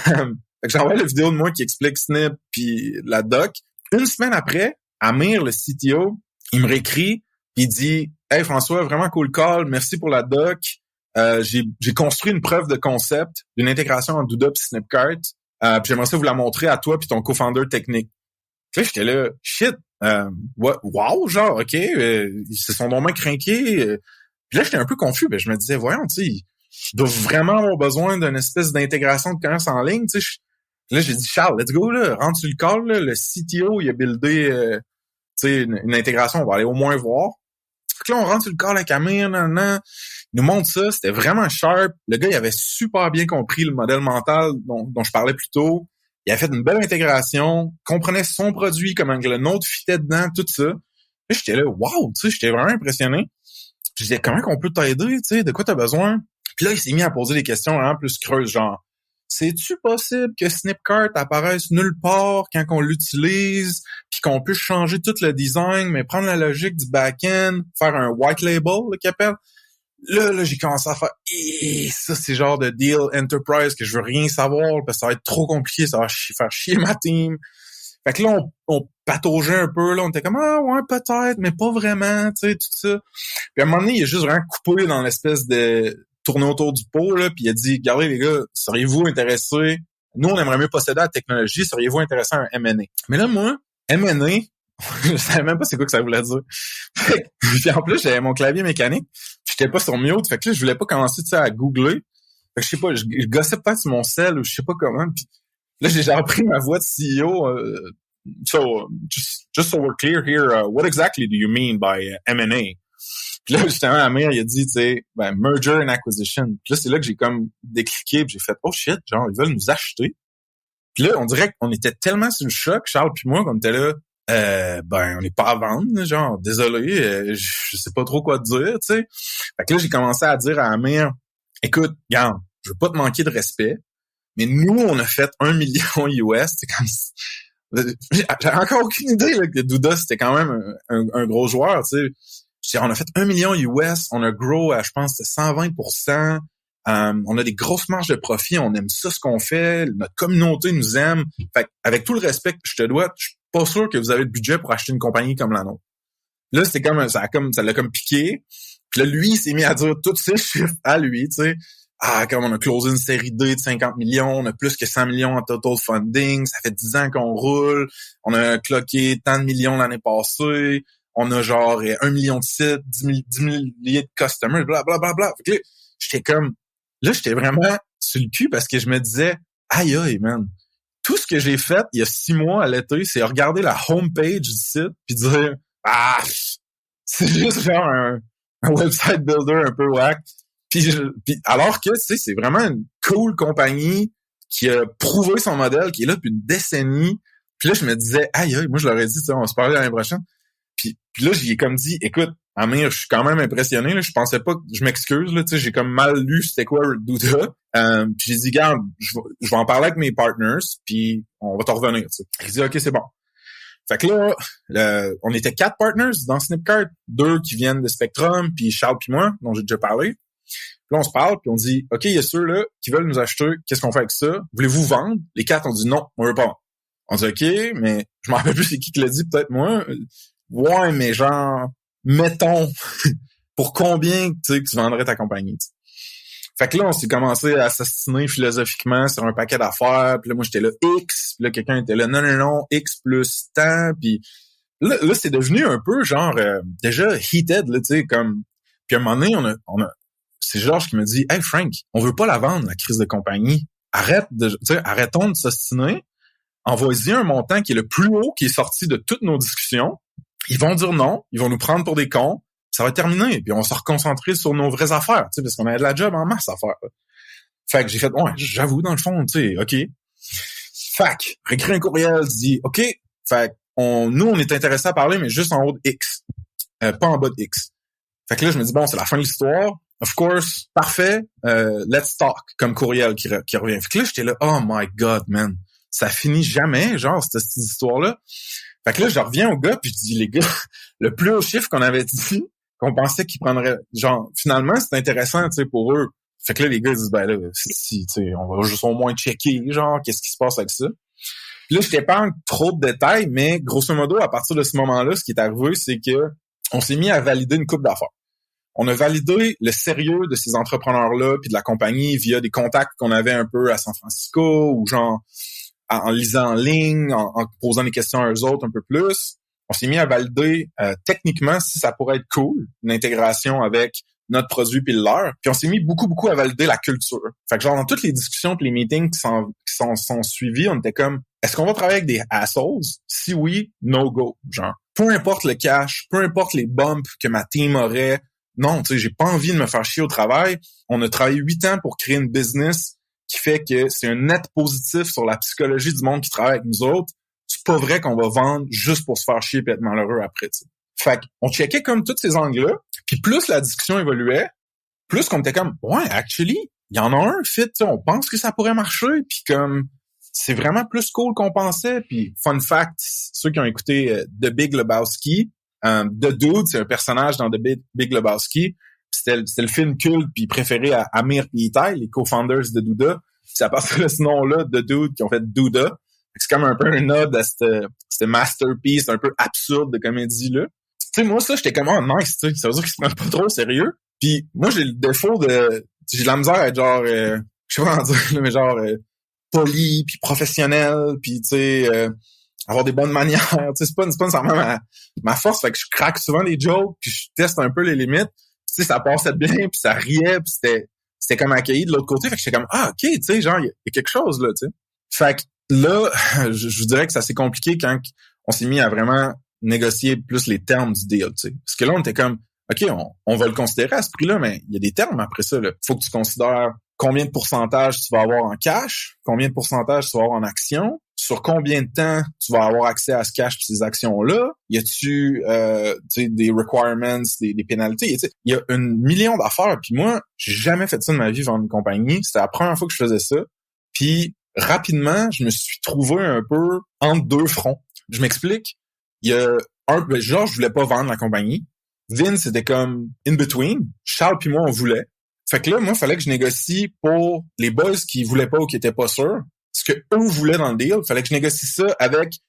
Fait que j'envoie la vidéo de moi qui explique Snip puis la doc. Une semaine après, Amir, le CTO, il me réécrit, puis il dit, « Hey, François, vraiment cool call, merci pour la doc. J'ai construit une preuve de concept d'une intégration entre Douda et Snipcart. Puis j'aimerais ça vous la montrer à toi puis ton co-founder technique. » Puis là, j'étais là, shit, wow, genre, OK, ils se sont donc bien crinqués. Puis là, j'étais un peu confus. Ben, je me disais, voyons, tu sais, je dois vraiment avoir besoin d'une espèce d'intégration de commerce en ligne. Tu sais, là, j'ai dit, Charles, let's go, là, rentre sur le call. Là, le CTO, il a buildé tu sais, une intégration, on va aller au moins voir. Fait que là, on rentre sur le call avec Amir, il nous montre ça, c'était vraiment sharp. Le gars, il avait super bien compris le modèle mental dont je parlais plus tôt. Il a fait une belle intégration, comprenait son produit, comment le nôtre fitait dedans, tout ça. Là, j'étais là, wow, tu sais, j'étais vraiment impressionné. Je disais, comment qu'on peut t'aider, tu sais, de quoi t'as besoin? Puis là, il s'est mis à poser des questions vraiment plus creuses, genre, c'est-tu possible que Snipcart apparaisse nulle part quand on l'utilise, puis qu'on puisse changer tout le design, mais prendre la logique du back-end, faire un white label, là, qu'il appelle? Là, j'ai commencé à faire, ça, c'est genre de deal enterprise que je veux rien savoir, parce que ça va être trop compliqué, ça va faire chier ma team. Fait que là, on pataugeait un peu, là, on était comme, ah ouais, peut-être, mais pas vraiment, tu sais, tout ça. Puis à un moment donné, il a juste vraiment coupé dans l'espèce de tourner autour du pot, là, puis il a dit, regardez les gars, seriez-vous intéressés? Nous, on aimerait mieux posséder la technologie, seriez-vous intéressés à un M&A? Mais là, moi, M&A, je savais même pas c'est quoi que ça voulait dire. Puis en plus, j'avais mon clavier mécanique, j'étais pas sur mute, fait que là, je voulais pas commencer, tu sais, à googler. Fait que je sais pas, je gossais peut-être sur mon cell ou je sais pas comment, puis là, j'ai genre pris ma voix de CEO. So, just so we're clear here, what exactly do you mean by M&A? Puis là, justement, Amir, il a dit, tu sais, merger and acquisition. Puis là, c'est là que j'ai comme décliqué, puis j'ai fait, oh shit, genre, ils veulent nous acheter. Puis là, on dirait qu'on était tellement sur le choc, Charles puis moi, qu'on était là, on n'est pas à vendre, genre, désolé, je sais pas trop quoi te dire, tu sais. Fait que là, j'ai commencé à dire à Amir, écoute, regarde, je veux pas te manquer de respect, mais nous, on a fait 1 million US, c'est comme j'ai encore aucune idée là, que Douda, c'était quand même un gros joueur, tu sais. On a fait 1 million US, on a grow à, je pense, 120%. On a des grosses marges de profit, on aime ça ce qu'on fait, notre communauté nous aime. Fait avec tout le respect que je te dois, je suis pas sûr que vous avez le budget pour acheter une compagnie comme la nôtre. Là, c'était comme ça l'a comme piqué. Puis là, lui, il s'est mis à dire tous ces chiffres à lui, tu sais. Comme on a closé une série D de 50 millions, on a plus que 100 millions en total funding, ça fait 10 ans qu'on roule, on a cloqué tant de millions l'année passée, on a genre 1 million de sites, 10 milliers de customers, blablabla. Fait que là, j'étais vraiment sur le cul parce que je me disais, aïe, man, tout ce que j'ai fait il y a 6 mois à l'été, c'est regarder la homepage du site puis dire, c'est juste genre un website builder un peu whack. Puis alors que, tu sais, c'est vraiment une cool compagnie qui a prouvé son modèle, qui est là depuis une décennie. Puis là, je me disais, aïe, moi, je leur ai dit, tu sais, on va se parler l'année prochaine. Puis là, j'y ai comme dit, écoute, Amir, je suis quand même impressionné, là. Je pensais pas que, je m'excuse, là, tu sais, j'ai comme mal lu c'était quoi Douda. Puis j'ai dit, regarde, je vais en parler avec mes partners, puis on va t'en revenir, tu sais. Il dit, OK, c'est bon. Fait que là, on était 4 partners dans Snipcart, 2 qui viennent de Spectrum, puis Charles puis moi, dont j'ai déjà parlé. Puis là, on se parle, puis on dit, OK, il y a ceux-là qui veulent nous acheter, qu'est-ce qu'on fait avec ça? Voulez-vous vendre? Les 4 ont dit non, on veut pas. On dit, OK, mais je m'en rappelle plus c'est qui l'a dit, peut-être moi. Ouais, mais genre, mettons, pour combien, tu sais, que tu vendrais ta compagnie, t'sais. Fait que là, on s'est commencé à s'astiner philosophiquement sur un paquet d'affaires, puis là, moi, j'étais là, X, puis là, quelqu'un était là, non, X plus temps, puis là c'est devenu un peu genre déjà heated, là, tu sais, comme. Puis à un moment donné, c'est Georges qui me dit, hey Frank, on veut pas la vendre, la crise de compagnie. Arrêtons de s'ostiner. Envoie-y un montant qui est le plus haut qui est sorti de toutes nos discussions. Ils vont dire non, ils vont nous prendre pour des cons. Ça va terminer, puis on va se reconcentrer sur nos vraies affaires, tu sais, parce qu'on avait de la job en masse à faire. Fait que j'ai fait, ouais, j'avoue, dans le fond, tu sais, OK. Fait que, réécrit un courriel, dit, OK, fait nous, on est intéressés à parler, mais juste en haut de X. Pas en bas de X. Fait que là, je me dis, bon, c'est la fin de l'histoire. Of course, parfait, let's talk, comme courriel qui revient. Fait que là, j'étais là, oh my God, man. Ça finit jamais, genre, cette histoire-là. Fait que là, je reviens au gars, puis je dis, les gars, le plus haut chiffre qu'on avait dit, qu'on pensait qu'ils prendraient, genre, finalement, c'est intéressant, tu sais, pour eux. Fait que là, les gars, ils disent, ben là, si, tu sais, on va juste au moins checker, genre, qu'est-ce qui se passe avec ça. Puis là, je t'épargne trop de détails, mais grosso modo, à partir de ce moment-là, ce qui est arrivé, c'est que on s'est mis à valider une couple d'affaires. On a validé le sérieux de ces entrepreneurs-là, puis de la compagnie via des contacts qu'on avait un peu à San Francisco, ou genre, en lisant en ligne, en posant des questions à eux autres un peu plus. On s'est mis à valider techniquement si ça pourrait être cool, une intégration avec notre produit puis le leur. Puis on s'est mis beaucoup à valider la culture. Fait que genre dans toutes les discussions puis les meetings qui sont suivis, on était comme, est-ce qu'on va travailler avec des assholes? Si oui, no go. Genre, peu importe le cash, peu importe les bumps que ma team aurait, non, tu sais, j'ai pas envie de me faire chier au travail. On a travaillé 8 ans pour créer une business qui fait que c'est un net positif sur la psychologie du monde qui travaille avec nous autres. C'est pas vrai qu'on va vendre juste pour se faire chier et être malheureux après, tu sais. Fait qu'on checkait comme tous ces angles-là, puis plus la discussion évoluait, plus qu'on était comme, ouais, actually, il y en a un fit, tu sais, on pense que ça pourrait marcher, puis comme, c'est vraiment plus cool qu'on pensait, puis fun fact, ceux qui ont écouté The Big Lebowski, The Dude, c'est un personnage dans The Big Lebowski, c'était le film culte puis préféré à Amir et Itai, les co-founders de Douda. C'est à partir de ce nom-là, The Dude, qui ont fait Douda. C'est comme un peu un nod à cette masterpiece un peu absurde de comédie-là. Tu sais, moi, ça, j'étais comme, oh, nice, tu sais. Ça veut dire qu'ils se prennent pas trop au sérieux. Puis moi, j'ai le défaut j'ai de la misère à être genre, je sais pas comment dire, mais genre, poli, puis professionnel, puis tu sais, avoir des bonnes manières. Tu sais, c'est pas nécessairement ma force. Fait que je craque souvent des jokes, puis je teste un peu les limites. Tu sais, ça passait bien, puis ça riait, puis c'était comme accueilli de l'autre côté. Fait que j'étais comme, ah, OK, tu sais, genre, il y a quelque chose, là, tu sais. Fait que là, je vous dirais que ça s'est compliqué quand on s'est mis à vraiment négocier plus les termes du deal, tu sais. Parce que là, on était comme, OK, on va le considérer à ce prix-là, mais il y a des termes après ça, là. Faut que tu considères combien de pourcentage tu vas avoir en cash, combien de pourcentage tu vas avoir en actions, sur combien de temps tu vas avoir accès à ce cash et ces actions-là. Y a-tu des requirements, des pénalités? Il y a 1 million d'affaires. Puis moi, j'ai jamais fait ça de ma vie vendre une compagnie. C'était la première fois que je faisais ça. Puis rapidement, je me suis trouvé un peu entre deux fronts. Je m'explique. Il y a genre, je voulais pas vendre la compagnie. Vince, c'était comme in between. Charles puis moi, on voulait. Fait que là, moi, il fallait que je négocie pour les boys qui voulaient pas ou qui étaient pas sûrs. Ce que eux voulaient dans le deal, il fallait que je négocie ça avec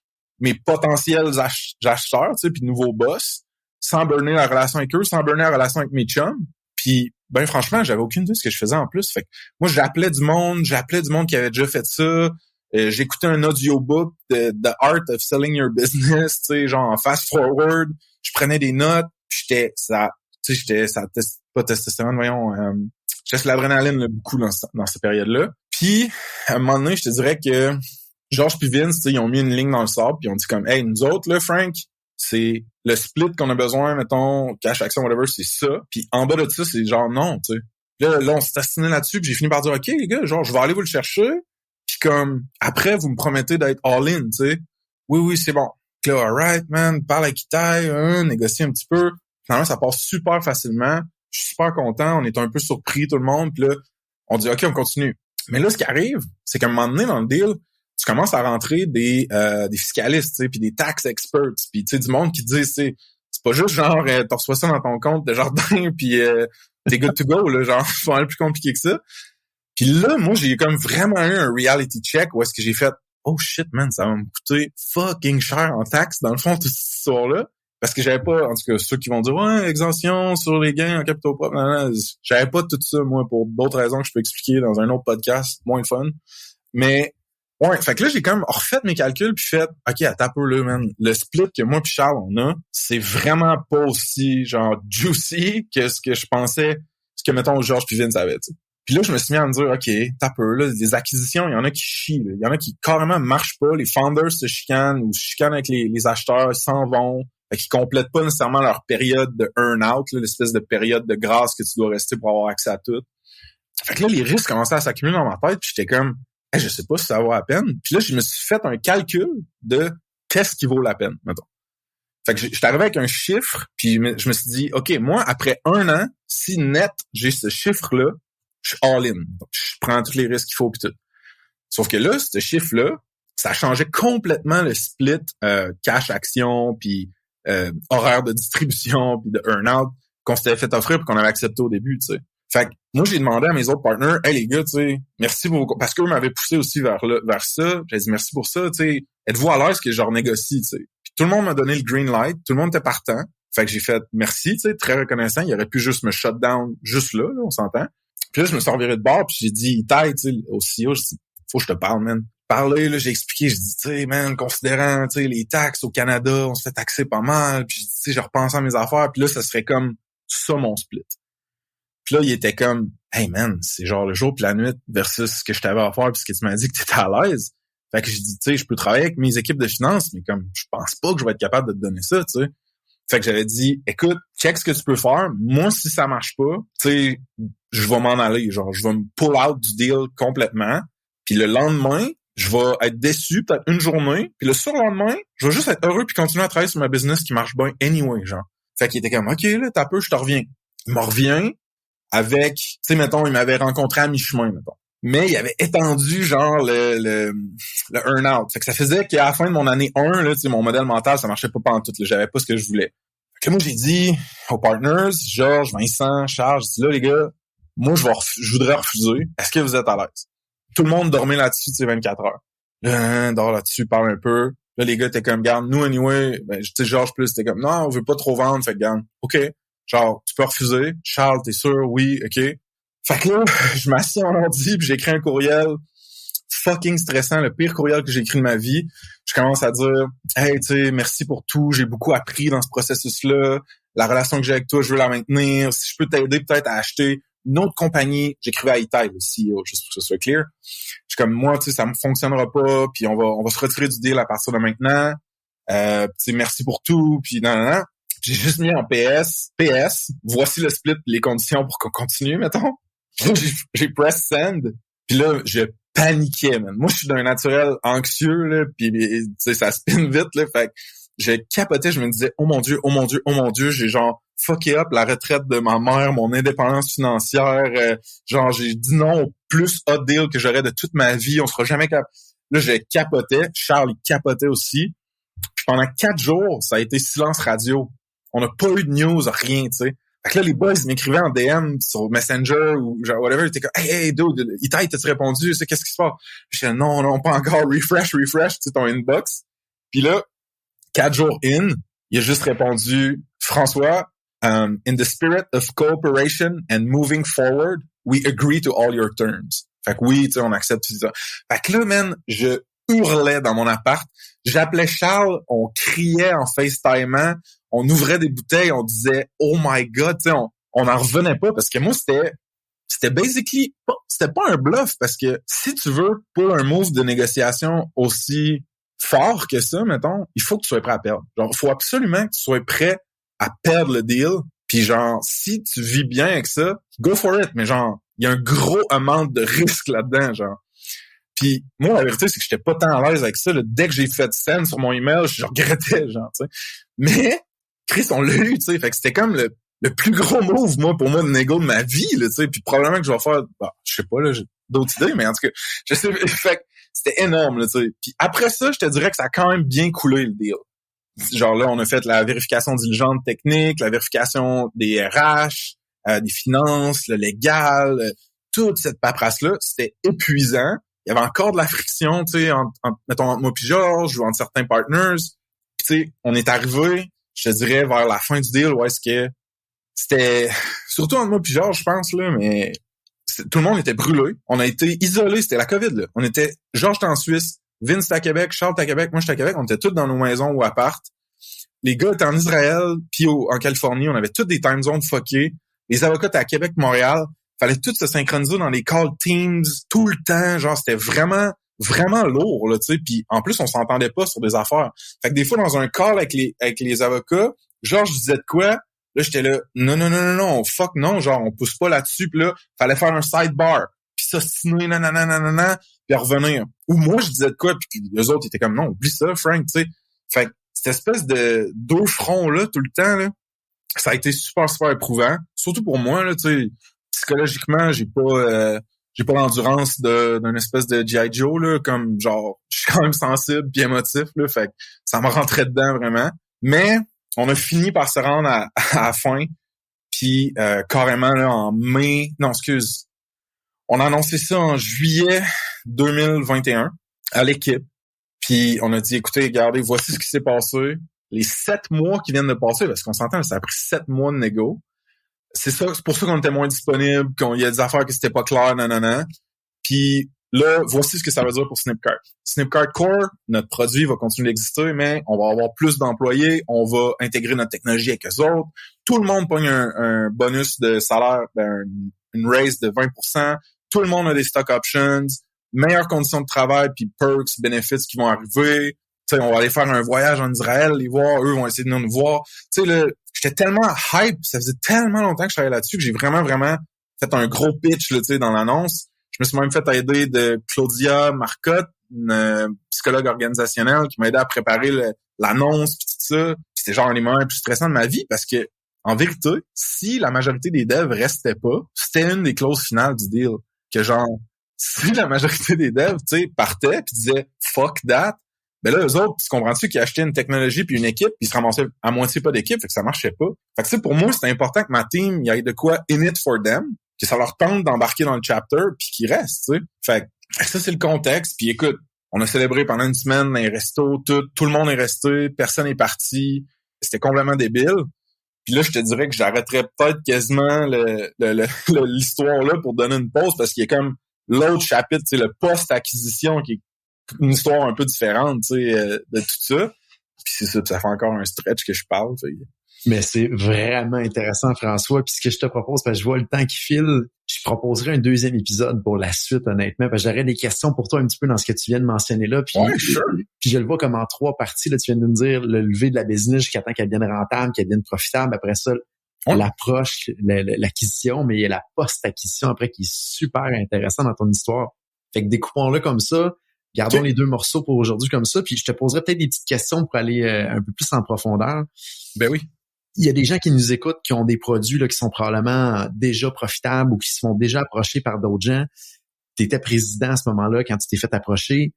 mes potentiels acheteurs, tu sais, puis nouveaux boss, sans burner la relation avec eux, sans burner la relation avec mes chums. Puis, ben franchement, j'avais aucune idée de ce que je faisais en plus. Fait que moi, j'appelais du monde qui avait déjà fait ça. J'écoutais un audiobook de The Art of Selling Your Business, tu sais, genre en fast forward. Je prenais des notes, puis pas testostérone, voyons, j'étais l'adrénaline là, beaucoup dans cette période-là. Puis, à un moment donné, je te dirais que Georges puis Vince, tu sais, ils ont mis une ligne dans le sable, puis ils ont dit comme, hey, nous autres, là, Frank, c'est le split qu'on a besoin, mettons, cash, action, whatever, c'est ça. Puis en bas de ça, c'est genre non, tu sais. Là, on s'est assigné là-dessus, puis j'ai fini par dire, OK, les gars, genre, je vais aller vous le chercher, puis comme, après, vous me promettez d'être all-in, tu sais. Oui, c'est bon. Là, alright, man, parle avec Itai, négocie un petit peu. Finalement, ça passe super facilement. Je suis super content. On est un peu surpris, tout le monde. Puis là, on dit, OK, on continue. Mais là, ce qui arrive, c'est qu'à un moment donné, dans le deal, tu commences à rentrer des fiscalistes, tu sais, puis des tax experts, puis tu sais, du monde qui dit, c'est pas juste genre, t'as reçois ça dans ton compte de jardin, puis t'es good to go, là, genre, c'est pas mal plus compliqué que ça. Puis là, moi, j'ai comme vraiment eu un reality check où est-ce que j'ai fait, oh shit, man, ça va me coûter fucking cher en taxes, dans le fond, toute cette histoire-là. Parce que j'avais pas, en tout cas, ceux qui vont dire, ouais, exemption sur les gains en capitaux propres, non, j'avais pas tout ça, moi, pour d'autres raisons que je peux expliquer dans un autre podcast, moins fun. Mais Ouais, fait que là, j'ai comme refait mes calculs puis fait, OK, attends un peu là, man. Le split que moi puis Charles, on a, c'est vraiment pas aussi, genre, juicy que ce que je pensais, ce que, mettons, Georges puis Vince avaient, tu sais. Puis là, je me suis mis à me dire, OK, t'as peu, là, les acquisitions, il y en a qui chient, là. Il y en a qui carrément marchent pas. Les founders se chicanent ou se chicanent avec les acheteurs, ils s'en vont. Fait qu'ils complètent pas nécessairement leur période de earn-out, là, l'espèce de période de grâce que tu dois rester pour avoir accès à tout. Fait que là, les risques commençaient à s'accumuler dans ma tête, puis j'étais comme, hey, je sais pas si ça vaut la peine. Puis là, je me suis fait un calcul de qu'est-ce qui vaut la peine, mettons. Fait que j'étais arrivé avec un chiffre, puis je me suis dit, OK, moi, après 1 an, si net, j'ai ce chiffre-là, je suis all-in. Donc, je prends tous les risques qu'il faut, puis tout. Sauf que là, ce chiffre-là, ça changeait complètement le split cash-action, puis horaire de distribution, puis de earn-out qu'on s'était fait offrir puis qu'on avait accepté au début, tu sais. Fait que moi, j'ai demandé à mes autres partners, hey les gars, tu sais, merci pour parce qu'eux m'avaient poussé aussi vers ça. J'ai dit merci pour ça, tu sais. Êtes-vous à l'aise que je renégocie, tu sais. Puis tout le monde m'a donné le green light, tout le monde était partant. Fait que j'ai fait merci, tu sais, très reconnaissant. Il aurait pu juste me shut down juste là, on s'entend. Puis là, je me suis reviré de bord, puis j'ai dit, tu sais, au CEO, j'ai dit, faut que je te parle, man. Parler, là, j'ai expliqué, j'ai dit, tu sais, man, considérant, tu sais, les taxes au Canada, on se fait taxer pas mal, puis tu sais, j'ai repensé à mes affaires, puis là, ça serait comme ça mon split. Puis là, il était comme, hey man, c'est genre le jour puis la nuit versus ce que je t'avais à faire puis ce que tu m'as dit que t'étais à l'aise. Fait que j'ai dit, tu sais, je peux travailler avec mes équipes de finances, mais comme, je pense pas que je vais être capable de te donner ça, tu sais. Fait que j'avais dit, écoute, check ce que tu peux faire. Moi, si ça marche pas, tu sais, je vais m'en aller. Genre, je vais me pull out du deal complètement. Puis le lendemain, je vais être déçu peut-être une journée. Puis le surlendemain, je vais juste être heureux puis continuer à travailler sur ma business qui marche bien anyway, genre. Fait qu'il était comme, OK, là, t'as peu, je te reviens. Il me revient avec, tu sais, mettons, il m'avait rencontré à mi-chemin, mettons. Mais il avait étendu, genre, le earn-out. Fait que ça faisait qu'à la fin de mon année 1, là, tu sais, mon modèle mental, ça marchait pas pantoute, là. J'avais pas ce que je voulais. Fait que moi, j'ai dit aux partners, Georges, Vincent, Charles, j'ai dit, là, les gars, moi, je voudrais refuser. Est-ce que vous êtes à l'aise? Tout le monde dormait là-dessus, tu sais, 24 heures. Là, dors là-dessus, parle un peu. Là, les gars étaient comme, garde, nous, anyway, ben, tu sais, Georges plus, t'es comme, non, on veut pas trop vendre, fait que garde, OK. Genre, tu peux refuser. Charles, t'es sûr? Oui, OK. Fait que là, je m'assieds en ordi puis j'écris un courriel fucking stressant, le pire courriel que j'ai écrit de ma vie. Je commence à dire, hey, tu sais, merci pour tout. J'ai beaucoup appris dans ce processus-là. La relation que j'ai avec toi, je veux la maintenir. Si je peux t'aider peut-être à acheter une autre compagnie. J'écrivais à Itaï, le CEO, juste pour que ce soit clair. Je suis comme, moi, tu sais, ça me fonctionnera pas puis on va se retirer du deal à partir de maintenant. Tu sais, merci pour tout puis non. J'ai juste mis en PS, voici le split, les conditions pour qu'on continue, mettons. J'ai press send, puis là, je paniquais, man. Moi, je suis d'un naturel anxieux, là, puis tu sais, ça spin vite, là, fait que je capotais, je me disais, oh mon Dieu, j'ai genre fucké up la retraite de ma mère, mon indépendance financière, genre, j'ai dit non au plus hot deal que j'aurais de toute ma vie, on sera jamais capable. Là, je capotais, Charles, il capotait aussi. Puis pendant 4 jours, ça a été silence radio. On n'a pas eu de news, rien, tu sais. Fait que là, les boys m'écrivaient en DM sur Messenger ou genre whatever. Ils étaient comme, hey, dude, Itaï, t'as-tu répondu? Tu sais, qu'est-ce qui se passe? Je disais, non, pas encore. Refresh, tu sais, ton inbox. Puis là, 4 jours in, il a juste répondu, François, in the spirit of cooperation and moving forward, we agree to all your terms. Fait que oui, tu sais, on accepte tout ça. Fait que là, man, je hurlais dans mon appart. J'appelais Charles, on criait en FaceTimant, on ouvrait des bouteilles, on disait « Oh my God », tu sais, on n'en revenait pas parce que moi, c'était basically, c'était pas un bluff parce que si tu veux pour un move de négociation aussi fort que ça, mettons, il faut que tu sois prêt à perdre. Genre, il faut absolument que tu sois prêt à perdre le deal. Puis genre, si tu vis bien avec ça, go for it. Mais genre, il y a un gros amount de risque là-dedans, genre. Puis moi, la vérité, c'est que j'étais pas tant à l'aise avec ça. Là. Dès que j'ai fait send sur mon email, je regrettais, genre, tu sais. Mais Chris, on l'a eu, tu sais. Fait que c'était comme le plus gros move, moi, pour moi, de négo de ma vie, là, tu sais. Puis probablement que je vais faire, je sais pas, là, j'ai d'autres idées, mais en tout cas, je sais, fait que c'était énorme, là, tu sais. Puis après ça, je te dirais que ça a quand même bien coulé, le deal. Genre là, on a fait la vérification diligente technique, la vérification des RH, des finances, le légal, toute cette paperasse-là. C'était épuisant. Il y avait encore de la friction, tu sais, mettons, entre moi puis Georges ou entre certains partners. Puis, tu sais, on est arrivé, je te dirais, vers la fin du deal, où est-ce que c'était, surtout entre moi puis Georges, je pense, là, mais tout le monde était brûlé. On a été isolés. C'était la COVID, là. On était, Georges était en Suisse, Vince était à Québec, Charles était à Québec, moi j'étais à Québec. On était tous dans nos maisons ou appart. Les gars étaient en Israël puis en Californie. On avait tous des time zones fuckées. Les avocats étaient à Québec, Montréal. Fallait tous se synchroniser dans les call teams tout le temps. Genre, c'était vraiment lourd, là, tu sais. Puis en plus, on s'entendait pas sur des affaires. Fait que des fois, dans un call avec les avocats, Georges disait de quoi? Là, j'étais là, non, fuck non, genre, on pousse pas là-dessus. Puis là, fallait faire un sidebar. Puis s'ostiner, nanana, puis revenir. Ou moi, je disais de quoi, puis les autres étaient comme, non, oublie ça, Frank, tu sais. Fait que cette espèce de deux fronts-là, tout le temps, là, ça a été super éprouvant. Surtout pour moi, là, tu sais, psychologiquement, j'ai pas l'endurance d'une espèce de G.I. Joe, là, comme, genre, je suis quand même sensible puis émotif, là, fait que ça me rentrait dedans, vraiment. Mais, on a fini par se rendre à la fin, puis carrément, là, on a annoncé ça en juillet 2021 à l'équipe. Puis on a dit, écoutez, regardez, voici ce qui s'est passé. Les 7 mois qui viennent de passer, parce qu'on s'entend, ça a pris 7 mois de négo. C'est pour ça qu'on était moins disponible, qu'il y a des affaires qui c'était pas claires, nanana. Puis là, voici ce que ça veut dire pour Snipcart. Snipcart Core, notre produit va continuer d'exister, mais on va avoir plus d'employés, on va intégrer notre technologie avec eux autres. Tout le monde pogne un bonus de salaire, une raise de 20%. Tout le monde a des stock options, meilleures conditions de travail, puis perks, benefits qui vont arriver. Tu sais, on va aller faire un voyage en Israël, les voir, eux vont essayer de venir nous voir. Tu sais, là, j'étais tellement hype, ça faisait tellement longtemps que je travaillais là-dessus que j'ai vraiment fait un gros pitch, là, tu sais, dans l'annonce. Je me suis même fait aider de Claudia Marcotte, une psychologue organisationnelle qui m'a aidé à préparer l'annonce puis tout ça. C'était genre un des moments les plus stressants de ma vie parce que, en vérité, si la majorité des devs restaient pas, c'était une des clauses finales du deal. Que genre, si la majorité des devs, tu sais, partaient puis disaient « fuck that », ben là, eux autres, tu comprends-tu qu'ils achetaient une technologie puis une équipe puis ils se ramassaient à moitié pas d'équipe, fait que ça marchait pas. Fait que tu sais, pour moi, c'était important que ma team, il y ait de quoi in it for them, que ça leur tente d'embarquer dans le chapter puis qu'ils restent, tu sais. Fait que ça, c'est le contexte. Puis écoute, on a célébré pendant une semaine dans les restos, tout le monde est resté, personne est parti. C'était complètement débile. Puis là, je te dirais que j'arrêterais peut-être quasiment l'histoire là pour donner une pause parce qu'il y a comme l'autre chapitre, tu sais, le post-acquisition qui est une histoire un peu différente, tu sais, de tout ça. Puis c'est ça, ça fait encore un stretch que je parle. T'sais. Mais c'est vraiment intéressant, François. Puis ce que je te propose, parce que je vois le temps qui file, je proposerai un 2e épisode pour la suite, honnêtement, parce que j'aurais des questions pour toi un petit peu dans ce que tu viens de mentionner là. Puis, ouais, sure. Puis je le vois comme en 3 parties. Là, tu viens de nous dire le lever de la business jusqu'à temps qu'elle devienne rentable, qu'elle devienne profitable. Après ça, l'approche, l'acquisition, mais il y a la post-acquisition après qui est super intéressant dans ton histoire. Fait que découpons-le comme ça. Gardons les 2 morceaux pour aujourd'hui comme ça. Puis je te poserai peut-être des petites questions pour aller un peu plus en profondeur. Ben oui. Il y a des gens qui nous écoutent, qui ont des produits là, qui sont probablement déjà profitables ou qui se font déjà approcher par d'autres gens. Tu étais président à ce moment-là quand tu t'es fait approcher.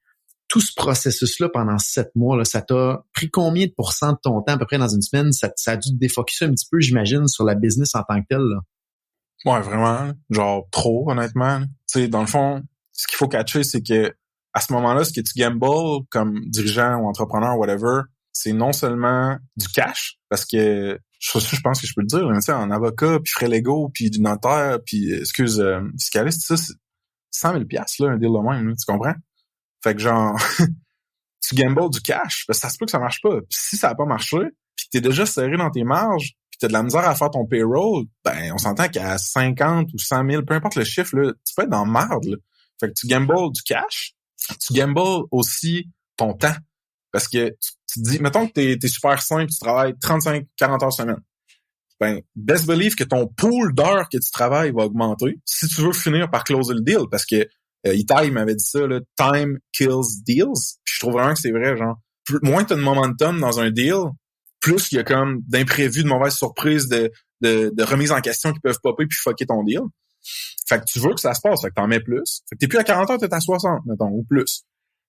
Tout ce processus-là pendant 7 mois, là, ça t'a pris combien de pourcents de ton temps à peu près dans une semaine? Ça a dû te défocuser un petit peu, j'imagine, sur la business en tant que telle. Là. Ouais, vraiment. Genre trop, honnêtement. Tu sais, dans le fond, ce qu'il faut catcher, c'est que à ce moment-là, ce que tu gambles comme dirigeant ou entrepreneur, whatever, c'est non seulement du cash, parce que je pense que je peux le dire, tu sais, en avocat, puis frais légaux, puis du notaire, puis fiscaliste, ça, c'est 100 000 $, là, un deal de même, là, tu comprends? Fait que genre, tu gambles du cash, parce que ça se peut que ça marche pas. Puis si ça a pas marché, puis t'es déjà serré dans tes marges, puis t'as de la misère à faire ton payroll, ben on s'entend qu'à 50 ou 100 000, peu importe le chiffre, là, tu peux être dans merde, là. Fait que tu gambles du cash, tu gambles aussi ton temps. Parce que tu te dis, mettons que t'es super simple, tu travailles 35-40 heures semaine. Ben, best believe que ton pool d'heures que tu travailles va augmenter si tu veux finir par closer le deal. Parce que Itai m'avait dit ça, là, time kills deals. Puis je trouve vraiment que c'est vrai, genre, moins t'as de momentum dans un deal, plus il y a comme d'imprévus, de mauvaises surprises, de remises en question qui peuvent popper puis fucker ton deal. Fait que tu veux que ça se passe, fait que t'en mets plus. Fait que t'es plus à 40 heures, t'es à 60, mettons, ou plus.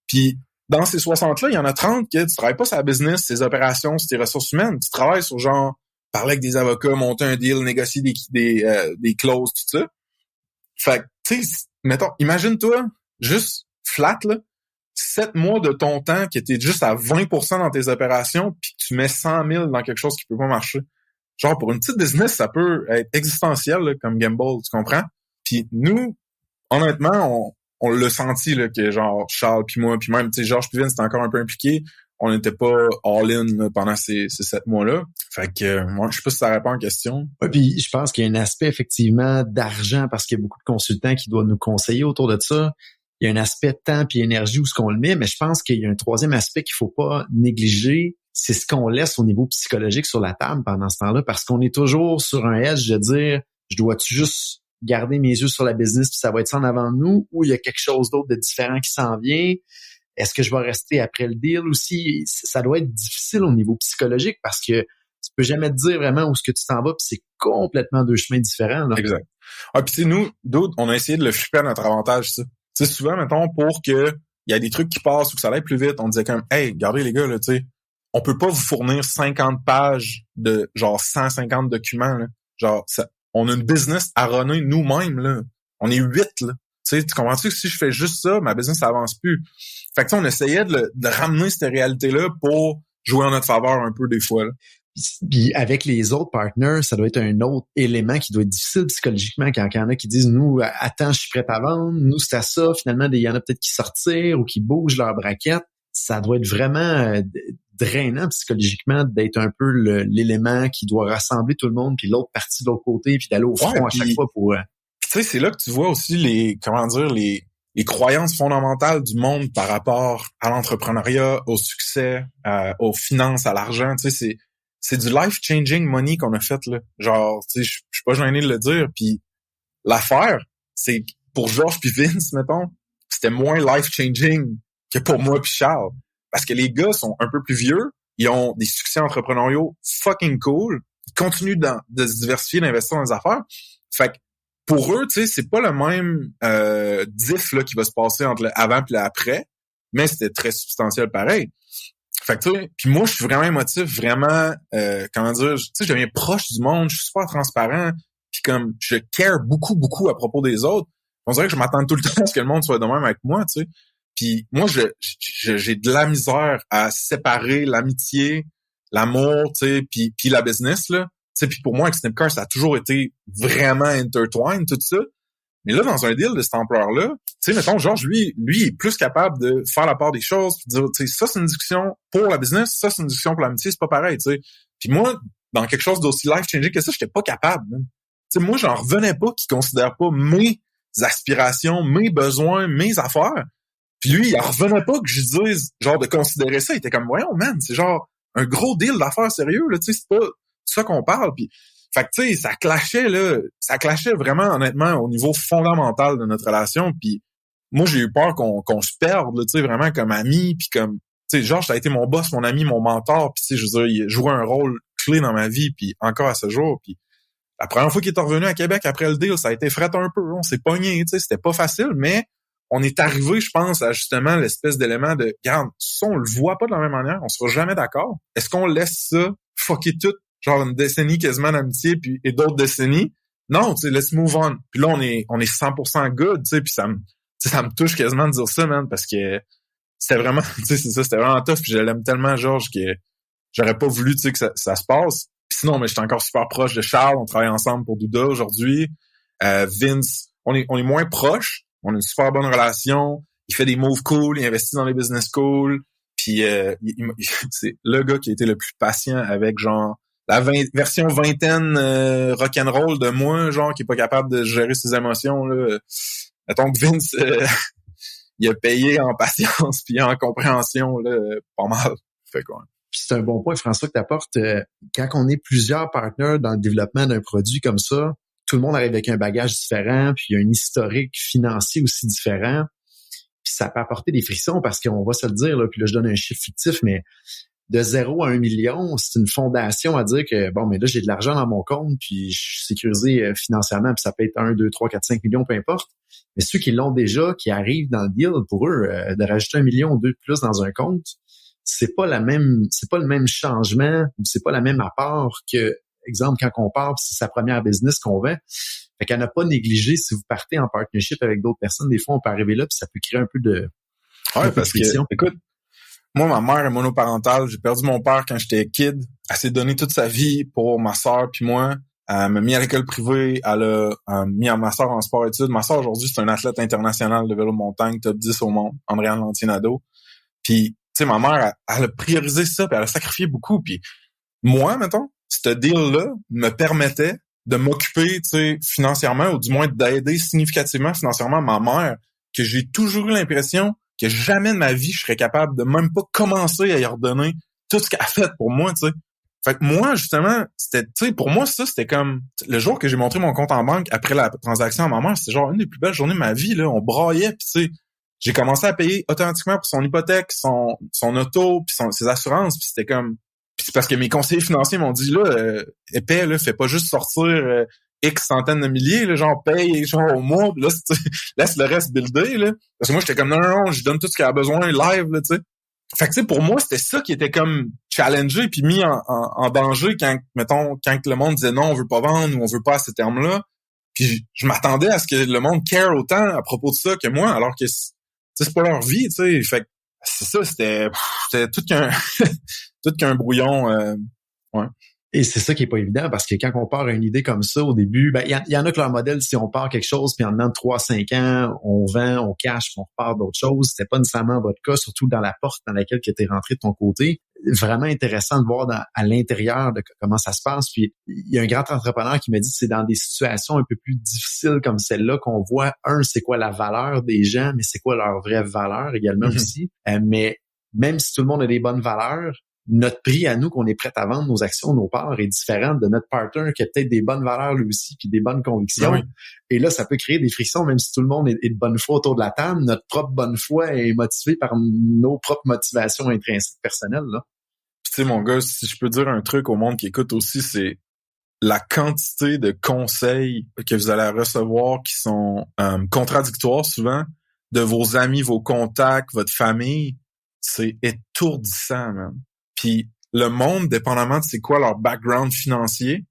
Puis dans ces 60-là, il y en a 30 que tu travailles pas sur la business, ses opérations, sur tes ressources humaines. Tu travailles sur genre, parler avec des avocats, monter un deal, négocier des clauses, tout ça. Fait que, tu sais, mettons, imagine-toi, juste flat, là, 7 mois de ton temps qui était juste à 20% dans tes opérations puis que tu mets 100 000 dans quelque chose qui peut pas marcher. Genre, pour une petite business, ça peut être existentiel, là, comme gamble, tu comprends? Puis nous, honnêtement, on l'a senti là, que genre Charles puis moi, puis même Georges puis Vince c'était encore un peu impliqué. On n'était pas all-in là, pendant ces 7 mois-là. Fait que moi, je sais pas si ça répond à la question. Ouais, puis je pense qu'il y a un aspect effectivement d'argent parce qu'il y a beaucoup de consultants qui doivent nous conseiller autour de ça. Il y a un aspect de temps puis énergie où ce qu'on le met, mais je pense qu'il y a un troisième aspect qu'il faut pas négliger, c'est ce qu'on laisse au niveau psychologique sur la table pendant ce temps-là, parce qu'on est toujours sur un edge de dire, je dois-tu juste garder mes yeux sur la business puis ça va être ça en avant de nous, ou il y a quelque chose d'autre de différent qui s'en vient. Est-ce que je vais rester après le deal aussi? Ça doit être difficile au niveau psychologique parce que tu peux jamais te dire vraiment où est-ce que tu t'en vas, puis c'est complètement deux chemins différents. Là. Exact. Ah, puis nous, d'autres, on a essayé de le flipper à notre avantage, ça. Tu sais, souvent, mettons, pour que il y a des trucs qui passent ou que ça aille plus vite, on disait comme, hey, regardez les gars, là, tu sais, on peut pas vous fournir 50 pages de genre 150 documents, là. Genre, ça, on a une business à runner nous-mêmes, là. On est 8, là. Tu sais, tu comprends-tu que si je fais juste ça, ma business avance plus. Fait que on essayait de ramener cette réalité-là pour jouer en notre faveur un peu des fois, là. Puis avec les autres partners, ça doit être un autre élément qui doit être difficile psychologiquement quand il y en a qui disent, nous, attends, je suis prêt à vendre, nous, c'est à ça. Finalement, il y en a peut-être qui sortirent ou qui bougent leur braquette. Ça doit être vraiment drainant psychologiquement d'être un peu l'élément qui doit rassembler tout le monde, puis l'autre partie de l'autre côté, puis d'aller au front à chaque fois pour... Tu sais, c'est là que tu vois aussi les croyances fondamentales du monde par rapport à l'entrepreneuriat, au succès, aux finances, à l'argent. Tu sais, c'est du life-changing money qu'on a fait, là. Genre, tu sais, je suis pas gêné de le dire. Puis l'affaire, c'est pour Georges puis Vince, mettons, c'était moins life-changing que pour moi puis Charles. Parce que les gars sont un peu plus vieux, ils ont des succès entrepreneuriaux fucking cool, ils continuent de se diversifier, d'investir dans les affaires. Fait que pour eux, tu sais, c'est pas le même diff là, qui va se passer entre le avant et le après, mais c'était très substantiel pareil. Fait que tu sais, puis moi je suis vraiment émotif, vraiment comment dire, tu sais, je deviens proche du monde, je suis super transparent, puis comme je care beaucoup à propos des autres. On dirait que je m'attends tout le temps à ce que le monde soit de même avec moi, tu sais. Puis moi j'ai de la misère à séparer l'amitié, l'amour, tu sais, puis la business là. Tu sais, puis pour moi avec Snipcar, ça a toujours été vraiment intertwined tout ça. Mais là, dans un deal de cette ampleur-là, tu sais, mettons, Georges, lui est plus capable de faire la part des choses, puis de dire, tu sais, ça, c'est une discussion pour la business, ça, c'est une discussion pour l'amitié, c'est pas pareil, tu sais. Puis moi, dans quelque chose d'aussi life-changing que ça, j'étais pas capable, man. Tu sais, moi, j'en revenais pas qu'il considère pas mes aspirations, mes besoins, mes affaires. Puis lui, il en revenait pas que je dise, genre, de considérer ça. Il était comme, voyons, man, c'est genre un gros deal d'affaires sérieux, là, tu sais, c'est pas ça qu'on parle, puis... Fait que, tu sais, ça clashait vraiment, honnêtement, au niveau fondamental de notre relation. Puis moi, j'ai eu peur qu'on se perde, tu sais, vraiment comme ami. Puis comme, tu sais, Georges, ça a été mon boss, mon ami, mon mentor. Puis, tu sais, je veux dire, il a joué un rôle clé dans ma vie, puis encore à ce jour. Puis la première fois qu'il est revenu à Québec après le deal, ça a été fret un peu. On s'est pogné, tu sais, c'était pas facile, mais on est arrivé, je pense, à justement l'espèce d'élément de, regarde, si on le voit pas de la même manière, on sera jamais d'accord. Est-ce qu'on laisse ça fucker tout? Genre une décennie quasiment d'amitié puis et d'autres décennies. Non, tu sais, let's move on. Puis là, on est 100% good, tu sais, puis ça me touche quasiment de dire ça, man, parce que c'était vraiment, tu sais, c'est ça, c'était vraiment tough, puis je l'aime tellement, Georges, que j'aurais pas voulu, tu sais, que ça se passe. Puis sinon, mais j'étais encore super proche de Charles, on travaille ensemble pour Douda aujourd'hui. Vince, on est moins proches, on a une super bonne relation, il fait des moves cool, il investit dans les business cool, puis c'est le gars qui a été le plus patient avec, genre, la version vingtaine rock'n'roll de moi, genre, qui est pas capable de gérer ses émotions, là. Mettons que Vince, il a payé en patience puis en compréhension, là, pas mal. Fait quoi. Puis c'est un bon point, François, que tu apportes. Quand on est plusieurs partenaires dans le développement d'un produit comme ça, tout le monde arrive avec un bagage différent, puis il y a un historique financier aussi différent. Puis ça peut apporter des frissons parce qu'on va se le dire, là, puis là, je donne un chiffre fictif, mais de 0 à 1 million, c'est une fondation à dire que, bon, mais là, j'ai de l'argent dans mon compte, puis je suis sécurisé financièrement, puis ça peut être 1, 2, 3, 4, 5 millions, peu importe. Mais ceux qui l'ont déjà, qui arrivent dans le deal, pour eux, de rajouter 1 million ou 2 de plus dans un compte, c'est pas le même changement, c'est pas la même apport que, exemple, quand on part, c'est sa première business qu'on vend. Fait qu'à ne pas négliger, si vous partez en partnership avec d'autres personnes, des fois, on peut arriver là, puis ça peut créer un peu de... Ouais, parce que, écoute, moi, ma mère est monoparentale. J'ai perdu mon père quand j'étais kid. Elle s'est donné toute sa vie pour ma sœur puis moi. Elle m'a mis à l'école privée. Elle a mis ma sœur en sport-études. Ma sœur, aujourd'hui, c'est un athlète international de vélo de montagne, top 10 au monde, Andréane Lantinado. Puis, tu sais, ma mère, elle a priorisé ça, puis elle a sacrifié beaucoup. Puis moi, mettons, ce deal-là me permettait de m'occuper, tu sais, financièrement, ou du moins d'aider significativement financièrement ma mère, que j'ai toujours eu l'impression que jamais de ma vie, je serais capable de même pas commencer à y redonner tout ce qu'elle a fait pour moi, tu sais. Fait que moi, justement, c'était, tu sais, pour moi, ça, c'était comme, le jour que j'ai montré mon compte en banque après la transaction à ma mère, c'était genre une des plus belles journées de ma vie, là. On braillait, puis tu sais, j'ai commencé à payer automatiquement pour son hypothèque, son auto, puis ses assurances, puis c'était comme, puis c'est parce que mes conseillers financiers m'ont dit, là, épais, là, fais pas juste sortir X centaines de milliers, là, genre, paye, genre, au mois, pis là, laisse le reste builder, là. Parce que moi, j'étais comme, non, je donne tout ce qu'elle a besoin, live, là, tu sais. Fait que, tu sais, pour moi, c'était ça qui était comme challengé puis mis en danger quand, mettons, quand le monde disait non, on veut pas vendre ou on veut pas à ces termes-là. Puis je m'attendais à ce que le monde care autant à propos de ça que moi, alors que c'est pas leur vie, tu sais. Fait que c'est ça, c'était tout qu'un brouillon, ouais. Et c'est ça qui est pas évident parce que quand on part à une idée comme ça au début, ben il y en a que leur modèle, si on part quelque chose puis en dedans de 3-5 ans, on vend, on cash, puis on repart d'autres choses. C'était pas nécessairement votre cas, surtout dans la porte dans laquelle tu étais rentré de ton côté. Vraiment intéressant de voir à l'intérieur de comment ça se passe. Puis il y a un grand entrepreneur qui m'a dit que c'est dans des situations un peu plus difficiles comme celle-là qu'on voit, c'est quoi la valeur des gens, mais c'est quoi leur vraie valeur également aussi. Mais même si tout le monde a des bonnes valeurs, notre prix à nous qu'on est prêt à vendre nos actions, nos parts est différent de notre partner qui a peut-être des bonnes valeurs lui aussi puis des bonnes convictions. Oui. Et là, ça peut créer des frictions même si tout le monde est de bonne foi autour de la table. Notre propre bonne foi est motivée par nos propres motivations intrinsèques personnelles, là. Tu sais, mon gars, si je peux dire un truc au monde qui écoute aussi, c'est la quantité de conseils que vous allez recevoir qui sont contradictoires souvent de vos amis, vos contacts, votre famille. C'est étourdissant, man. Puis le monde, dépendamment de c'est quoi leur background financier,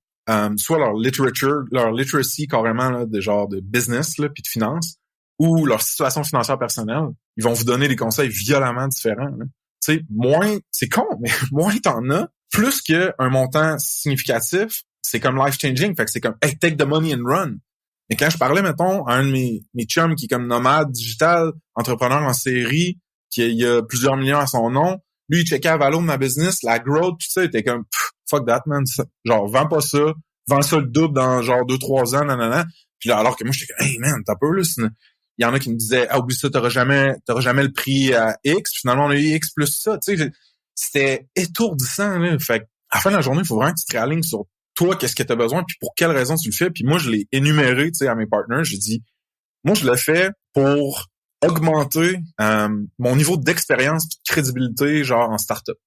soit leur literacy carrément là, de genre de business là, puis de finance, ou leur situation financière personnelle, ils vont vous donner des conseils violemment différents. Tu sais, moins, c'est con, mais moins t'en as, plus qu'un montant significatif, c'est comme life-changing. Fait que c'est comme, hey, take the money and run. Et quand je parlais, mettons, à un de mes chums qui est comme nomade digital, entrepreneur en série, qui a plusieurs millions à son nom, lui, il checkait à Valo de ma business, la growth, tout ça, il était comme, fuck that, man. Genre, vends pas ça, vends ça le double dans genre 2-3 ans, nanana. Puis là, alors que moi, j'étais comme, hey, man, t'as peur, là. Il y en a qui me disaient, ah, oublie ça, t'auras jamais le prix à X. Finalement, on a eu X plus ça. Tu sais, c'était étourdissant, là. Fait qu'à la fin de la journée, il faut vraiment que tu te réalignes sur toi, qu'est-ce que t'as besoin, puis pour quelle raison tu le fais. Puis moi, je l'ai énuméré, tu sais, à mes partners. J'ai dit, moi, je le fais pour augmenter mon niveau d'expérience et de crédibilité genre en start-up.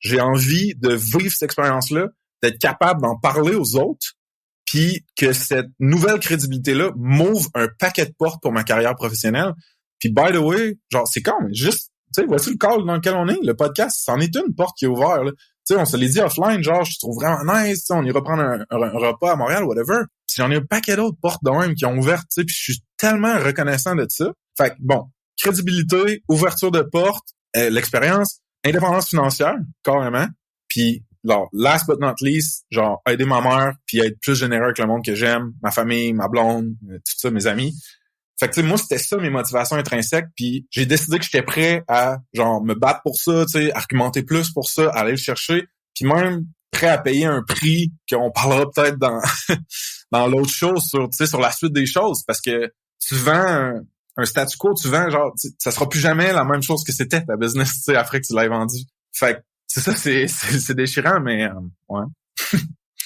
J'ai envie de vivre cette expérience-là, d'être capable d'en parler aux autres, puis que cette nouvelle crédibilité-là m'ouvre un paquet de portes pour ma carrière professionnelle. Puis by the way, genre c'est con, mais juste, tu sais, voici le call dans lequel on est, le podcast, c'en est une porte qui est ouverte, là. Tu sais, on se l'est dit offline, genre je trouve vraiment nice, on ira prendre un repas à Montréal, whatever. Puis j'en ai un paquet d'autres portes de même qui ont ouvert, tu sais, puis je suis tellement reconnaissant de ça. Fait que, bon, crédibilité, ouverture de porte, l'expérience, indépendance financière, carrément. Puis, alors, last but not least, genre, aider ma mère, puis être plus généreux avec le monde que j'aime, ma famille, ma blonde, tout ça, mes amis. Fait que, tu sais, moi, c'était ça mes motivations intrinsèques, puis j'ai décidé que j'étais prêt à, genre, me battre pour ça, tu sais, argumenter plus pour ça, aller le chercher, puis même prêt à payer un prix qu'on parlera peut-être dans dans l'autre chose, sur, tu sais, sur la suite des choses, parce que tu vends un statu quo, tu vends, genre, ça sera plus jamais la même chose que c'était ta business, tu sais, après que tu l'aies vendu. Fait que, c'est ça, c'est déchirant, mais, ouais.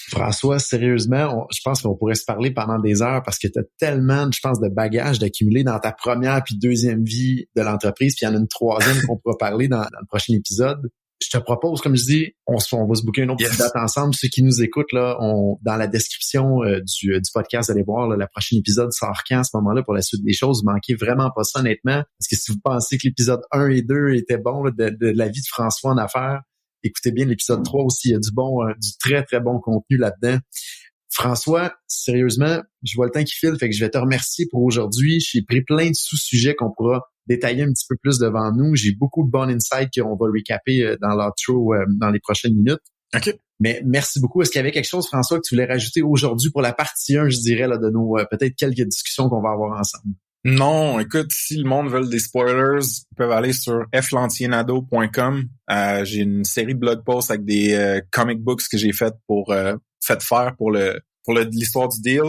François, sérieusement, je pense qu'on pourrait se parler pendant des heures parce que tu as tellement, je pense, de bagages d'accumuler dans ta première puis deuxième vie de l'entreprise, puis il y en a une troisième qu'on pourra parler dans le prochain épisode. Je te propose, comme je dis, on va se booker une autre petite date ensemble. Ceux qui nous écoutent, là, dans la description du podcast, vous allez voir, là, le prochain épisode sort quand à ce moment-là pour la suite des choses. Manquez vraiment pas ça, honnêtement. Parce que si vous pensez que l'épisode 1 et 2 étaient bons là, de la vie de François en affaires, écoutez bien l'épisode 3 aussi. Il y a du très, très bon contenu là-dedans. François, sérieusement, je vois le temps qui file, fait que je vais te remercier pour aujourd'hui. J'ai pris plein de sous-sujets qu'on pourra détailler un petit peu plus devant nous. J'ai beaucoup de bons insights qu'on va recaper dans l'outro dans les prochaines minutes. OK. Mais merci beaucoup. Est-ce qu'il y avait quelque chose, François, que tu voulais rajouter aujourd'hui pour la partie 1, je dirais, là, de nos peut-être quelques discussions qu'on va avoir ensemble? Non, écoute, si le monde veut des spoilers, ils peuvent aller sur flantiernadeau.com. J'ai une série de blog posts avec des comic books que j'ai fait faire pour l'histoire du deal.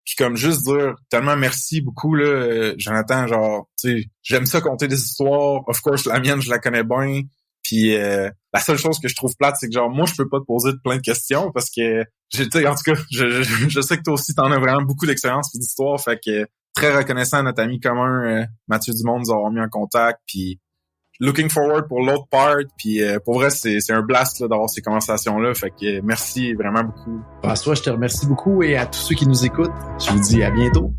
Puis comme juste dire tellement merci beaucoup là, Jonathan, genre tu sais, j'aime ça conter des histoires. Of course, la mienne, je la connais bien. Puis la seule chose que je trouve plate, c'est que genre moi je peux pas te poser plein de questions parce que en tout cas, je sais que toi aussi t'en as vraiment beaucoup d'expérience et d'histoire, fait que très reconnaissant à notre ami commun Mathieu Dumont de nous avoir mis en contact, puis looking forward pour l'autre part, puis pour vrai c'est un blast là, d'avoir ces conversations là, fait que merci vraiment beaucoup. François, je te remercie beaucoup et à tous ceux qui nous écoutent, je vous dis à bientôt.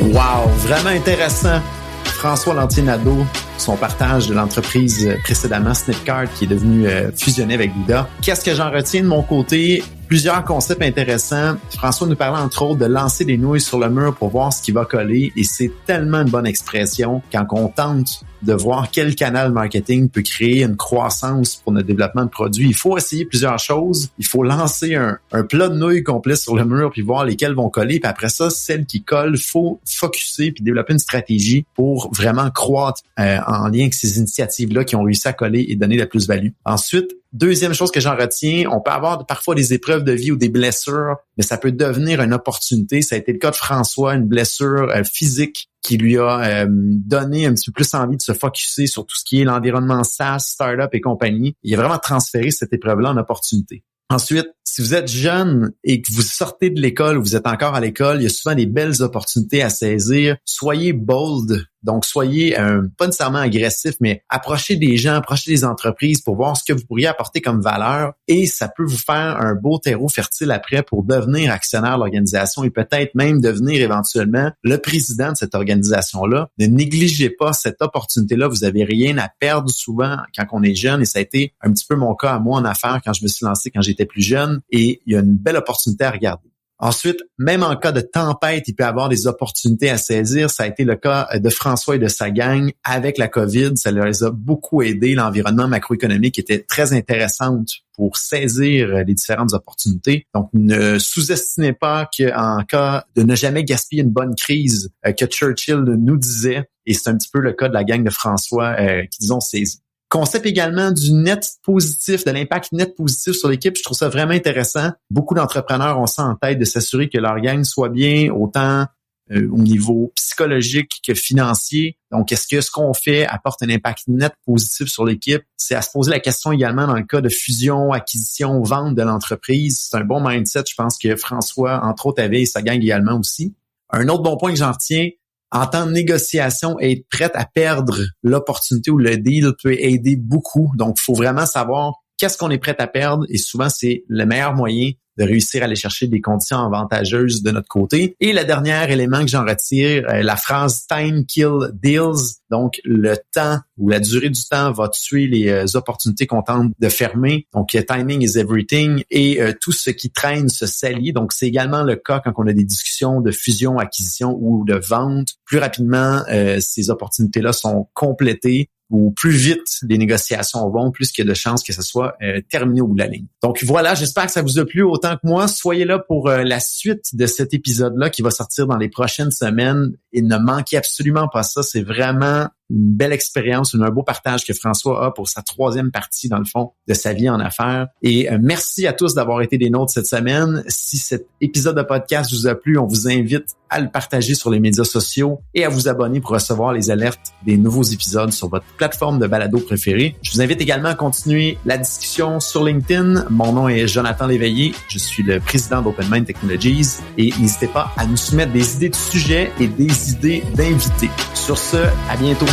Wow, vraiment intéressant. François Lantier-Nadeau, son partage de l'entreprise précédemment Snipcart qui est devenu fusionné avec Bouddha. Qu'est-ce que j'en retiens de mon côté? Plusieurs concepts intéressants. François nous parlait entre autres de lancer des nouilles sur le mur pour voir ce qui va coller et c'est tellement une bonne expression quand on tente de voir quel canal marketing peut créer une croissance pour notre développement de produits. Il faut essayer plusieurs choses. Il faut lancer un plat de nouilles complet sur le mur puis voir lesquelles vont coller. Puis après ça, celles qui collent, faut focusser puis développer une stratégie pour vraiment croître en lien avec ces initiatives-là qui ont réussi à coller et donner la plus-value. Ensuite, deuxième chose que j'en retiens, on peut avoir parfois des épreuves de vie ou des blessures, mais ça peut devenir une opportunité. Ça a été le cas de François, une blessure physique qui lui a donné un petit peu plus envie de se focusser sur tout ce qui est l'environnement SaaS, startup et compagnie. Il a vraiment transféré cette épreuve-là en opportunité. Ensuite, si vous êtes jeune et que vous sortez de l'école ou vous êtes encore à l'école, il y a souvent des belles opportunités à saisir. Soyez bold, donc soyez pas nécessairement agressif, mais approchez des gens, approchez des entreprises pour voir ce que vous pourriez apporter comme valeur et ça peut vous faire un beau terreau fertile après pour devenir actionnaire de l'organisation et peut-être même devenir éventuellement le président de cette organisation-là. Ne négligez pas cette opportunité-là. Vous avez rien à perdre souvent quand on est jeune et ça a été un petit peu mon cas à moi en affaires quand je me suis lancé quand j'étais plus jeune. Et il y a une belle opportunité à regarder. Ensuite, même en cas de tempête, il peut y avoir des opportunités à saisir. Ça a été le cas de François et de sa gang avec la COVID. Ça les a beaucoup aidés. L'environnement macroéconomique était très intéressant pour saisir les différentes opportunités. Donc, ne sous-estimez pas qu'en cas de ne jamais gaspiller une bonne crise que Churchill nous disait, et c'est un petit peu le cas de la gang de François qui, disons, saisit. Concept également du net positif, de l'impact net positif sur l'équipe. Je trouve ça vraiment intéressant. Beaucoup d'entrepreneurs ont ça en tête de s'assurer que leur gang soit bien, autant au niveau psychologique que financier. Donc, est-ce que ce qu'on fait apporte un impact net positif sur l'équipe? C'est à se poser la question également dans le cas de fusion, acquisition, vente de l'entreprise. C'est un bon mindset, je pense que François, entre autres, avait et sa gang également aussi. Un autre bon point que j'en retiens, en temps de négociation, être prête à perdre l'opportunité ou le deal peut aider beaucoup. Donc, il faut vraiment savoir qu'est-ce qu'on est prêt à perdre et souvent, c'est le meilleur moyen de réussir à aller chercher des conditions avantageuses de notre côté. Et le dernier élément que j'en retire, la phrase « time kill deals ». Donc, le temps ou la durée du temps va tuer les opportunités qu'on tente de fermer. Donc, timing is everything et tout ce qui traîne se salit. Donc, c'est également le cas quand on a des discussions de fusion, acquisition ou de vente. Plus rapidement, ces opportunités-là sont complétées ou plus vite les négociations vont, plus qu'il y a de chances que ce soit terminé au bout de la ligne. Donc voilà, j'espère que ça vous a plu autant que moi. Soyez là pour la suite de cet épisode-là qui va sortir dans les prochaines semaines et ne manquez absolument pas ça. C'est vraiment une belle expérience, un beau partage que François a pour sa 3e partie, dans le fond, de sa vie en affaires. Et merci à tous d'avoir été des nôtres cette semaine. Si cet épisode de podcast vous a plu, on vous invite à le partager sur les médias sociaux et à vous abonner pour recevoir les alertes des nouveaux épisodes sur votre plateforme de balado préférée. Je vous invite également à continuer la discussion sur LinkedIn. Mon nom est Jonathan Léveillé. Je suis le président d'Open Mind Technologies et n'hésitez pas à nous soumettre des idées de sujets et des idées d'invités. Sur ce, à bientôt.